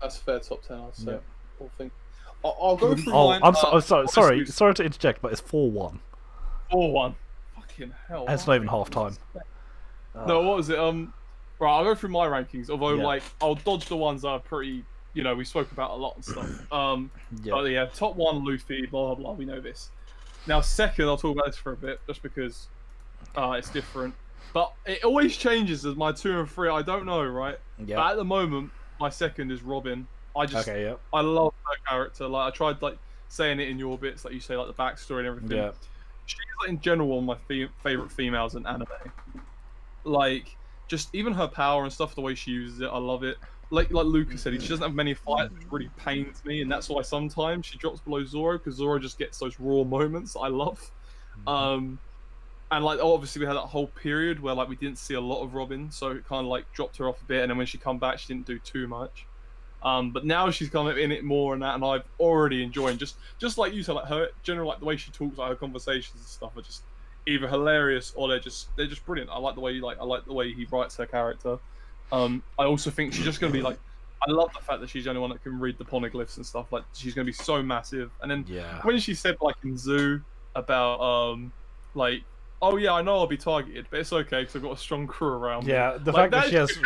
A: That's a fair top 10, I'd say. I'll go through mine.
B: I'm sorry to interject, but it's 4-1.
A: 4-1. Fucking hell.
B: And it's not even half time.
A: No, what was it? Right, I'll go through my rankings. Although, like, I'll dodge the ones that are pretty. You know, we spoke about a lot and stuff. But top 1, Luffy. Blah blah blah. We know this. Now, second, I'll talk about this for a bit, just because it's different. But it always changes as my 2 and 3. I don't know, right?
B: Yeah.
A: But at the moment, my second is Robin. I love her character. Like I tried like saying it in your bits, like you say, like the backstory and everything.
B: Yeah.
A: She's like, in general one of my favorite females in anime. Like just even her power and stuff, the way she uses it, I love it. Like Lucas said, she doesn't have many fights, which really pains me, and that's why sometimes she drops below Zoro, because Zoro just gets those raw moments that I love. And like obviously we had that whole period where like we didn't see a lot of Robin, so it kind of like dropped her off a bit, and then when she come back, she didn't do too much. But now she's kind of in it more and that, and I've already enjoyed just like you said, like her general, like the way she talks, like her conversations and stuff are just either hilarious or they're just brilliant. I like the way he writes her character. I also think she's just gonna be like, I love the fact that she's the only one that can read the poneglyphs and stuff. Like she's gonna be so massive. And then when she said like in Zoo about like, oh yeah, I know I'll be targeted, but it's okay because I've got a strong crew around me.
B: Yeah, the
A: like,
B: fact that she has.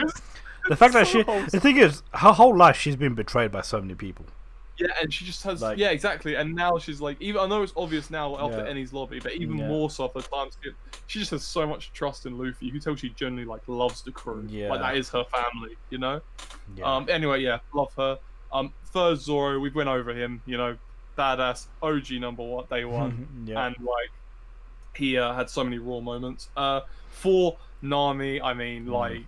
B: The fact that the thing is, her whole life she's been betrayed by so many people.
A: Yeah, and she just has, like, yeah, exactly. And now she's like, even I know it's obvious now after Eni's lobby, but even more so after the time skip, she just has so much trust in Luffy. You can tell she genuinely like loves the crew. Yeah, like that is her family, you know. Yeah. Anyway, yeah, love her. Third Zoro, we went over him. You know, badass OG number one, day one, and like he had so many raw moments. For Nami, I mean, like.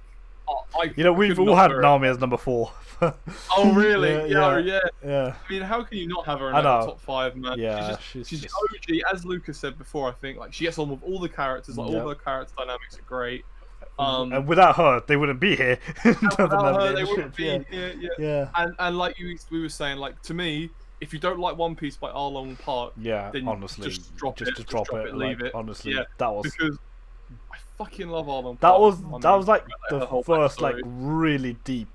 B: We've all had Nami as number 4.
A: Oh really? Yeah. I mean, how can you not have her in the top 5, man?
B: Yeah,
A: she's OG, as Lucas said before. I think like she gets on with all the characters. Like all her character dynamics are great.
B: And without her, they wouldn't be here.
A: Without her, they wouldn't be here. Yeah. And like we were saying, like to me, if you don't like One Piece by Arlong Park, then
B: honestly,
A: just drop it,
B: like,
A: leave it.
B: Honestly, that was
A: because I fucking love Arlong Park.
B: That was like the first like really deep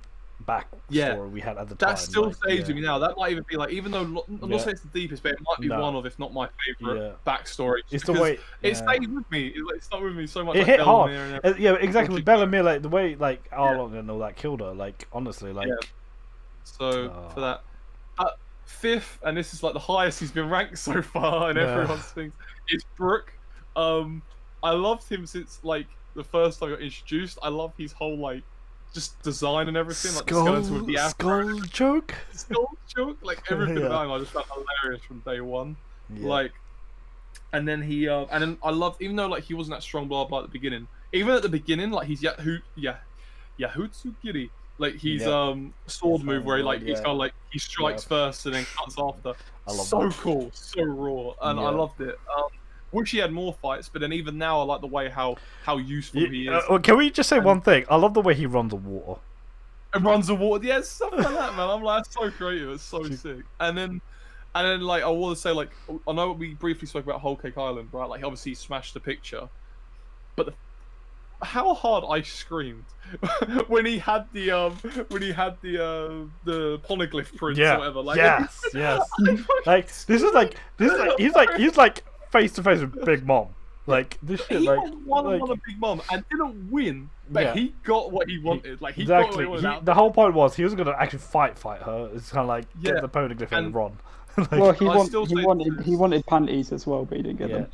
B: back story we had at the time.
A: That still stays with me now. That might even be like, even though I'm not saying it's the deepest, but it might be one of, if not my favorite backstory.
B: It's the way
A: it stayed with me. It stuck with me so much.
B: It
A: like
B: hit hard.
A: Yeah,
B: exactly. With Bellamere, like the way like Arlong and all that killed her. Like honestly, like.
A: So for that, fifth, and this is like the highest he's been ranked so far, and everyone's things is Brook. I loved him since like the first time I got introduced. I love his whole like just design and everything, like the skeleton with the afro. Skull joke, like everything about him I just found hilarious from day one. Like, and then he and then I loved, even though like he wasn't that strong blah blah at the beginning. Even at the beginning, like he's Yahutsugiri. Like he's sword move where he like he's kind of like he strikes first and then cuts after. So cool, so raw, and I loved it. Wish he had more fights, but then even now I like the way how useful he is.
B: Can we just say one thing? I love the way he runs the water.
A: And runs the water, yeah, stuff like that, man. I'm like, that's so creative, it's so sick. And then like I want to say, like, I know we briefly spoke about Whole Cake Island, right? Like obviously he smashed the picture, but how hard I screamed when he had the poneglyph prints or whatever. Like,
B: yes. Like he's like face to face with Big Mom. Like this shit.
A: He
B: like
A: won a Big Mom and didn't win, but he got what he wanted. Like he got what he wanted.
B: The whole point was he was gonna actually fight her. It's kind of like get the poneglyph and run.
C: Like, well, he wanted panties as well, but he didn't get them.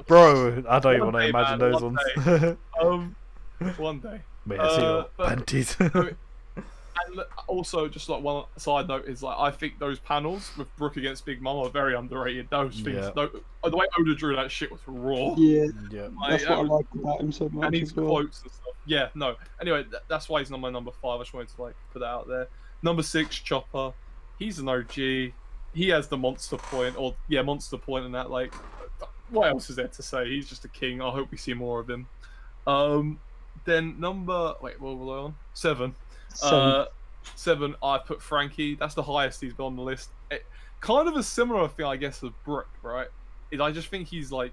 B: Bro, I don't even want to imagine those ones.
A: One day.
B: May I see your panties?
A: And also, just like one side note is like I think those panels with Brook against Big Mom are very underrated. Those things, the way Oda drew that shit was raw.
C: Yeah. That's what I liked about him so much.
A: And his quotes and stuff. Yeah, no. Anyway, that's why he's not my number 5. I just wanted to like put that out there. Number 6, Chopper. He's an OG. He has the monster point, monster point, and that. Like, what else is there to say? He's just a king. I hope we see more of him. Then what was I on? 7. 7. I put Frankie. That's the highest he's been on the list. Kind of a similar thing, I guess, with Brook, right? I just think he's like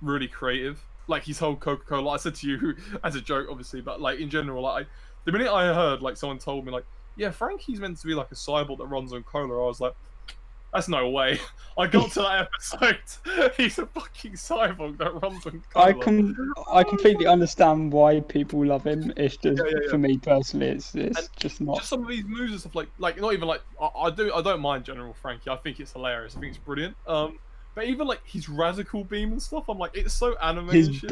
A: really creative. Like his whole Coca-Cola. I said to you as a joke, obviously, but like in general, like the minute I heard like someone told me like, yeah, Frankie's meant to be like a cyborg that runs on cola, I was like, that's no way. I got to that episode. He's a fucking cyborg that runs on cola.
C: I completely understand why people love him. It's just for me personally, it's just not.
A: Just some of these moves and stuff like not even like I don't mind General Frankie. I think it's hilarious. I think it's brilliant. But But even like his radical beam and stuff, I'm like, it's so anime.
C: His
A: and shit,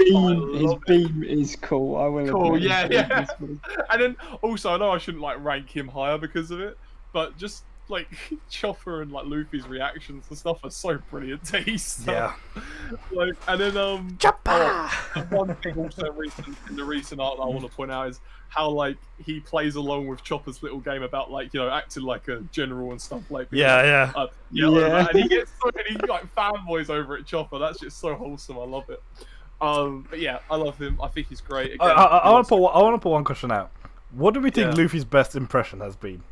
C: beam is cool. I will.
A: Cool,
C: admit,
A: yeah. And then also, I know I shouldn't like rank him higher because of it, but just like Chopper and like Luffy's reactions and stuff are so brilliant to his stuff. Like, and then
B: Chopper.
A: One thing also in the recent art that I want to point out is how like he plays along with Chopper's little game about like acting like a general and stuff like
B: yeah.
A: And he gets and he like fanboys over at Chopper. That's just so wholesome. I love it. But yeah, I love him. I think he's great. Again,
B: I want to put one question out. What do we think Luffy's best impression has been?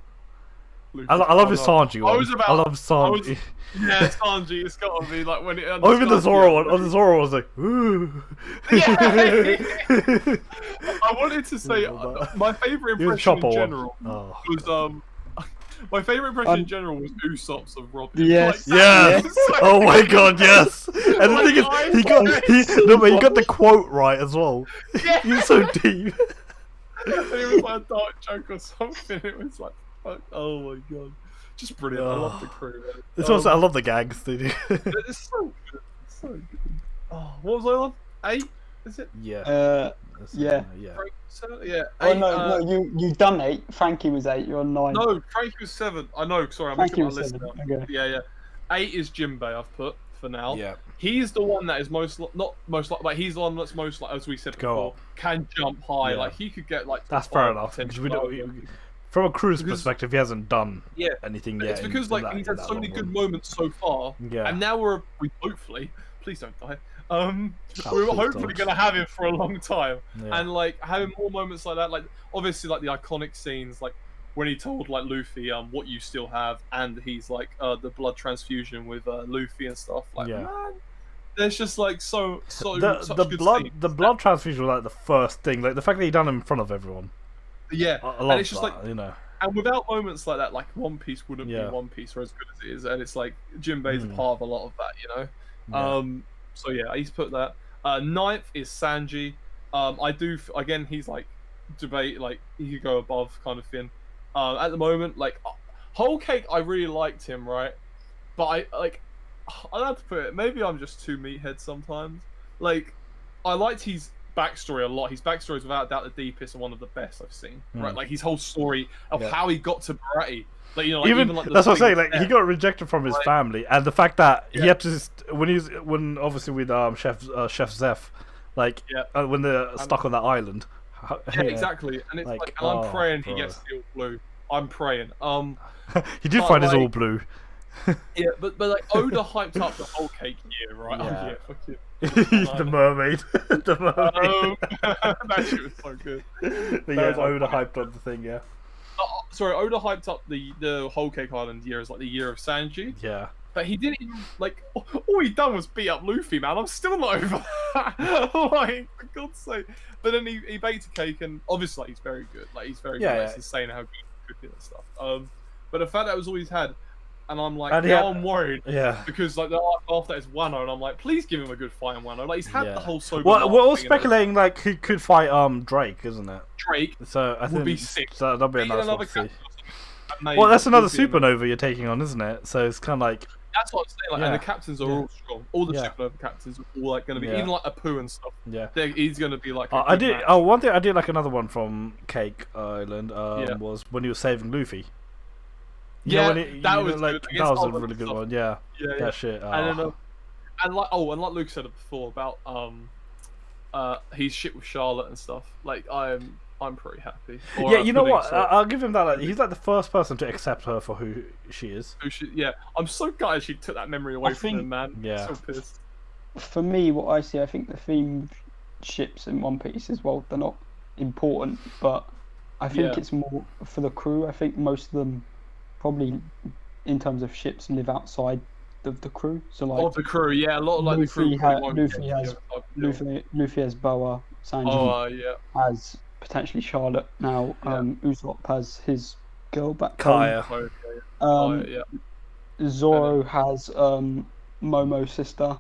B: I love his Sanji one. I love Sanji.
A: Yeah, Sanji. It's got to be like when it.
B: Even the Zoro one. The Zoro was like, ooh.
A: I wanted to say my favorite impression in general was my favorite impression in general was Usopp's of Robin.
C: Yes.
A: Like,
B: yes. Oh my god, yes. And the thing is, he got the quote right as well.
A: Yeah.
B: He's so deep.
A: It was like a dark joke or something. It was like. Oh my god, just brilliant! I love the crew.
B: It's also I love the gags they do.
A: It's so good, so good. Oh, what was I on? 8? Is it?
B: Yeah.
C: Yeah.
A: Yeah. 8,
C: oh no, you done 8. Frankie was 8. You're on 9.
A: No, Frankie was 7. I know. Sorry, I'm looking at my list now. Okay. Yeah. 8 is Jinbe. I've put for now.
B: Yeah.
A: He's the one that is not most like, but he's the one that's most like, as we said before, can jump high. Yeah. Like he could get like.
B: That's fair enough. From a crew's perspective, he hasn't done anything yet.
A: It's because like he's had so many good moments so far, and now we hopefully, please don't die. We're hopefully gonna have him for a long time, and like having more moments like that. Like obviously, like the iconic scenes, like when he told like Luffy, what you still have, and he's like the blood transfusion with Luffy and stuff. Like man, there's just like
B: the blood transfusion was like the first thing. Like the fact that he done it in front of everyone.
A: Yeah,
B: and it's just like
A: and without moments like that, like One Piece wouldn't be One Piece or as good as it is, and it's like Jinbe's a part of a lot of that, So yeah, I used to put that. 9th is Sanji. I do again. He's like debate, like he could go above kind of thing. At the moment, like Whole Cake, I really liked him, right? But I don't have to put it. Maybe I'm just too meathead sometimes. Like I liked his backstory a lot. His backstory is without doubt the deepest and one of the best I've seen. Right, like his whole story of how he got to Baratie. Like like, even like
B: that's what I'm saying. Like he got rejected from his family, and the fact that he had to when obviously with Chef Zeph, like when they're stuck on that island.
A: Exactly. And it's like and I'm praying he gets the all blue. I'm praying.
B: He did find his all blue.
A: Yeah, but like Oda hyped up the Whole Cake year, right?
B: Yeah.
A: Oh yeah, fuck it.
B: The mermaid. The mermaid.
A: That shit was so good.
B: But yeah, Oda hyped up the thing,
A: Sorry, Oda hyped up the Whole Cake Island year as like the year of Sanji.
B: Yeah.
A: But he didn't even like. All he done was beat up Luffy, man. I'm still not over that. Like, for God's sake. But then he baked a cake, and obviously like, he's very good. Like he's very good. It's insane how good he's cooking and stuff. But the fact that was all he's had. And I'm like, I'm worried. Yeah. Because like the arc after that is Wano, and I'm like, please give him a good fight in Wano. Like he's had the whole sober.
B: Well, we're all speculating like he could fight Drake, isn't it?
A: Drake.
B: So I think
A: would be sick.
B: So that'll be another one.
A: Well,
B: well, that's another supernova you're taking on, isn't it? So it's kind of like.
A: That's what I'm saying. Like, and the captains are all strong. All the supernova captains are all like going to be even like Apu and stuff. Yeah. He's going to be like.
B: I did. Match. One thing I did like another one from Cake Island was when he was saving Luffy.
A: That was
B: like
A: good.
B: That was a really good one. Yeah. That shit.
A: And then, and like Luke said it before about his shit with Charlotte and stuff. Like I'm pretty happy.
B: Yeah, you know what? I'll give him that. Like, he's like the first person to accept her for who she is.
A: I'm so gutted she took that memory away from him, man. Yeah. I'm so pissed.
C: For me, what I see, I think the theme ships in One Piece as well. They're not important, but I think it's more for the crew. I think most of them. Probably in terms of ships live outside of the crew. So like
A: the crew, a lot of like
C: Luffy
A: the crew.
C: Luffy has Boa, Sanji has potentially Charlotte. Now Usopp has his girl back
B: Kaya.
C: Zoro has Momo's sister.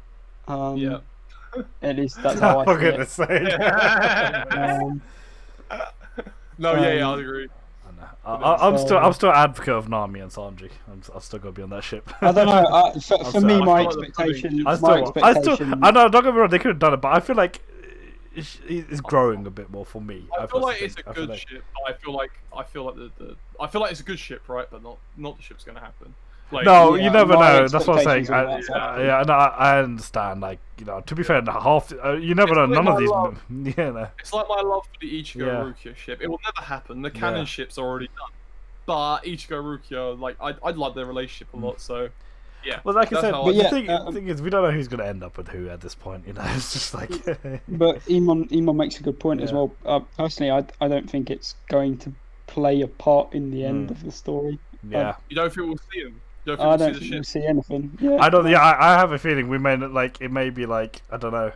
C: At least that's how I see it.
A: No, I agree.
B: I'm still an advocate of Nami and Sanji. I'll still gotta be on that ship.
C: I don't know. For me, my expectation.
B: I know. Don't get me wrong. They could have done it, but I feel like it's growing a bit more for me.
A: I feel like it's a good ship. I feel like it's a good ship, right? But not the ship's gonna happen. Like,
B: no, you never know. That's what I'm saying. I understand. Like, you know, to be fair, you never know. None of these. No.
A: It's like my love for the Ichigo Rukia ship. It will never happen. The canon ship's already done. But Ichigo Rukia, like, I'd like their relationship a lot. So, yeah.
B: Well, like I said, the thing is, we don't know who's gonna end up with who at this point. You know, it's just like.
C: But Iman makes a good point as well. Personally, I don't think it's going to play a part in the end of the story.
B: Yeah.
A: You don't think we'll see him?
C: I don't think we'll see anything. Yeah.
B: I don't. Yeah, I have a feeling we may like. It may be like, I don't know.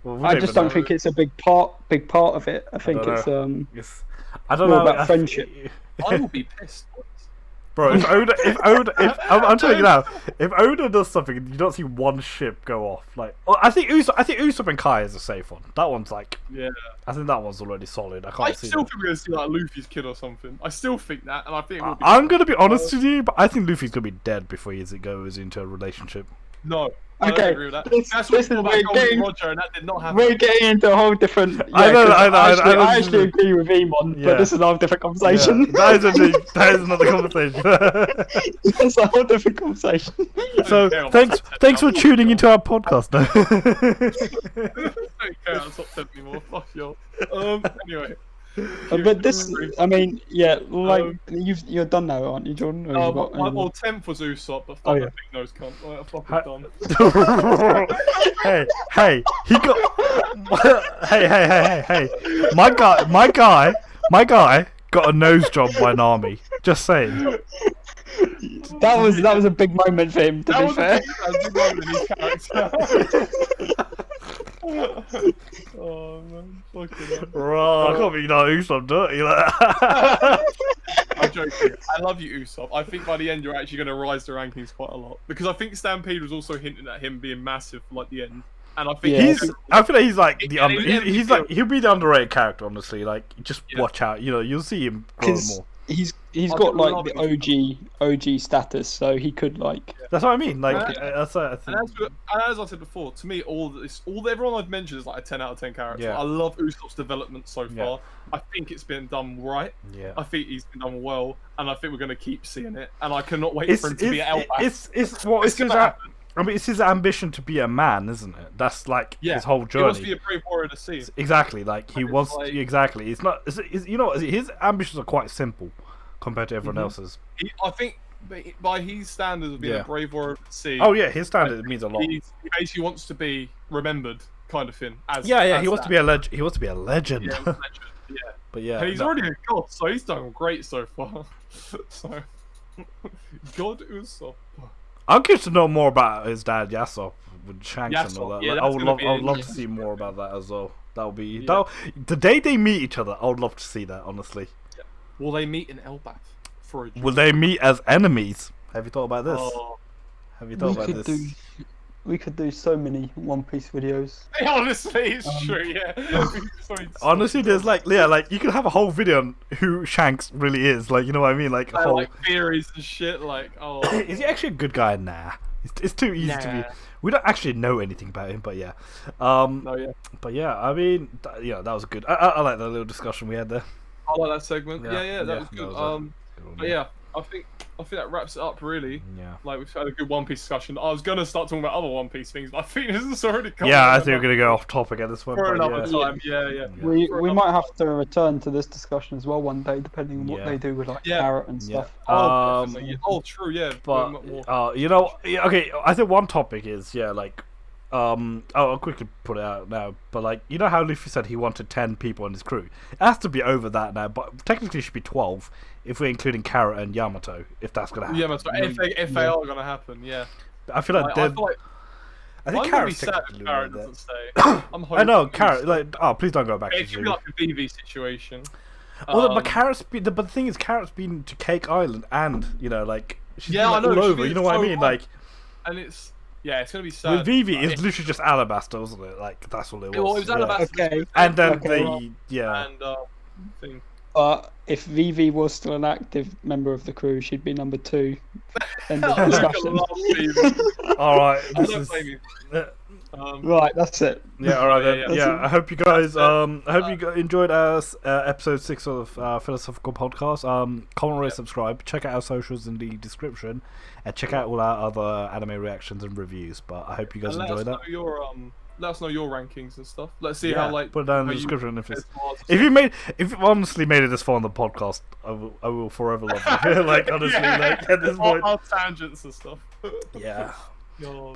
B: Well,
C: I just don't think it's a big part of it. I think it's
B: I don't know
C: about friendship.
A: I will be pissed.
B: Bro, if I'm telling you now, if Oda does something and you don't see one ship go off, like, I think Usopp and Kai is a safe one. That one's like, I think that one's already solid. I
A: still think we're gonna see like Luffy's kid or something. I still think that, and I think
B: I'm gonna be honest with you, but I think Luffy's gonna be dead before he goes into a relationship.
A: No. I don't agree with that. That's what Roger, and that did not happen.
C: We're getting into a whole different.
B: I know.
C: I actually agree with Iman, but this is a whole different conversation.
B: Yeah. That is another conversation.
C: It's a whole different conversation.
B: So thanks for tuning into our podcast.
A: I'll stop telling me more. Fuck you. Anyway.
C: But this, I mean, like you're done now, aren't you, Jordan?
A: Well, 10th was Usopp, but fuck, I think those cunt. Right, fucking done.
B: hey, he got. Hey. My guy got a nose job by Nami. Just saying.
C: That was a big moment for him. To be fair.
A: That was a big moment in his character. Oh man, fucking hell.
B: Bro, I can't believe Usopp dirty like that.
A: I'm joking. I love you, Usopp. I think by the end you're actually going to rise the rankings quite a lot, because I think Stampede was also hinting at him being massive for like the end, and I think
B: I feel like he's like he'll be the underrated character, honestly. Like, just watch out. You know, you'll see him grow more.
C: He's got like the OG status, so he could like.
B: That's what I mean. Like, that's
A: and as I said before, to me, all everyone I've mentioned is like a 10 out of 10 character.
B: Yeah.
A: I love Usopp's development so far. I think it's been done right.
B: Yeah.
A: I think he's been done well, and I think we're going to keep seeing it. And I cannot wait for him to be an Elbaf.
B: It's his ambition to be a man, isn't it? That's like his whole journey. He
A: wants to be a brave warrior to see.
B: Exactly, like he wants. Exactly, it's not. You know, his ambitions are quite simple compared to everyone else's.
A: I think by his standards of being a brave warrior to see.
B: Oh yeah, his standard means a lot.
A: He basically wants to be remembered, kind of thing.
B: He wants to be a legend. He wants to be a legend.
A: Yeah,
B: But yeah,
A: and he's already a god, so he's done great so far. So, God Usopp. I'm
B: curious to know more about his dad Yasop with Shanks and all that. Like, I would love to see more about that as well. That would be the day they meet each other. I would love to see that, honestly.
A: Yeah. Will they meet in Elbaf for a
B: Will they meet as enemies? Have you thought about this? Have you thought about this?
C: We could do so many One Piece videos.
A: Honestly, it's true, yeah.
B: Honestly, there's like you could have a whole video on who Shanks really is, like, you know what I mean, like a whole
A: like theories and shit, like
B: is he actually a good guy? Nah, it's too easy to be. We don't actually know anything about him, but yeah. But yeah, I mean, that was good. I like that little discussion we had there.
A: I like that segment. Yeah, that was good. But yeah, I think that wraps it up, really.
B: Yeah.
A: Like, we've had a good One Piece discussion. I was gonna start talking about other One Piece things, but I think this is already covered.
B: Yeah, I think we're gonna go off topic at this point.
A: For another time, yeah.
C: We might have to return to this discussion as well one day, depending on what they do with like Carrot and stuff.
A: True, yeah.
B: But you know, okay. I think one topic is I'll quickly put it out now, but like, you know how Luffy said he wanted 10 people in his crew? It has to be over that now, but technically it should be 12 if we're including Carrot and Yamato, if that's gonna happen.
A: Yamato, if they are gonna happen, yeah.
B: I feel like I think Carrot's
A: technically Carrot doesn't stay. I
B: know Carrot. Like, please don't go back.
A: It should be like a VV situation.
B: Well, but the thing is, Carrot's been to Cake Island, and she's been,
A: I know,
B: all over. You know what I mean? Like,
A: and it's gonna be sad.
B: With Vivi, it's literally just Alabasta, wasn't it? Like, that's all it was.
A: Well, it was Alabasta.
C: Okay.
B: And then
A: and thing.
C: But if Vivi was still an active member of the crew, she'd be number 2. End of discussion.
B: All right,
C: right, that's it.
B: Yeah, all right then. Yeah, I hope you guys enjoyed our episode 6 of Philosophical Podcast. Comment, rate, subscribe. Check out our socials in the description, and check out all our other anime reactions and reviews. But I hope you guys enjoyed that.
A: Let us know your rankings and stuff. Let's see how
B: put it down in the description if you honestly made it this far on the podcast, I will forever love you. Like honestly, like at this point,
A: our tangents and stuff.
B: Yeah.
A: Oh,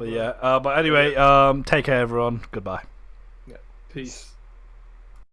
B: but anyway, take care everyone. Goodbye.
A: Yeah. Peace.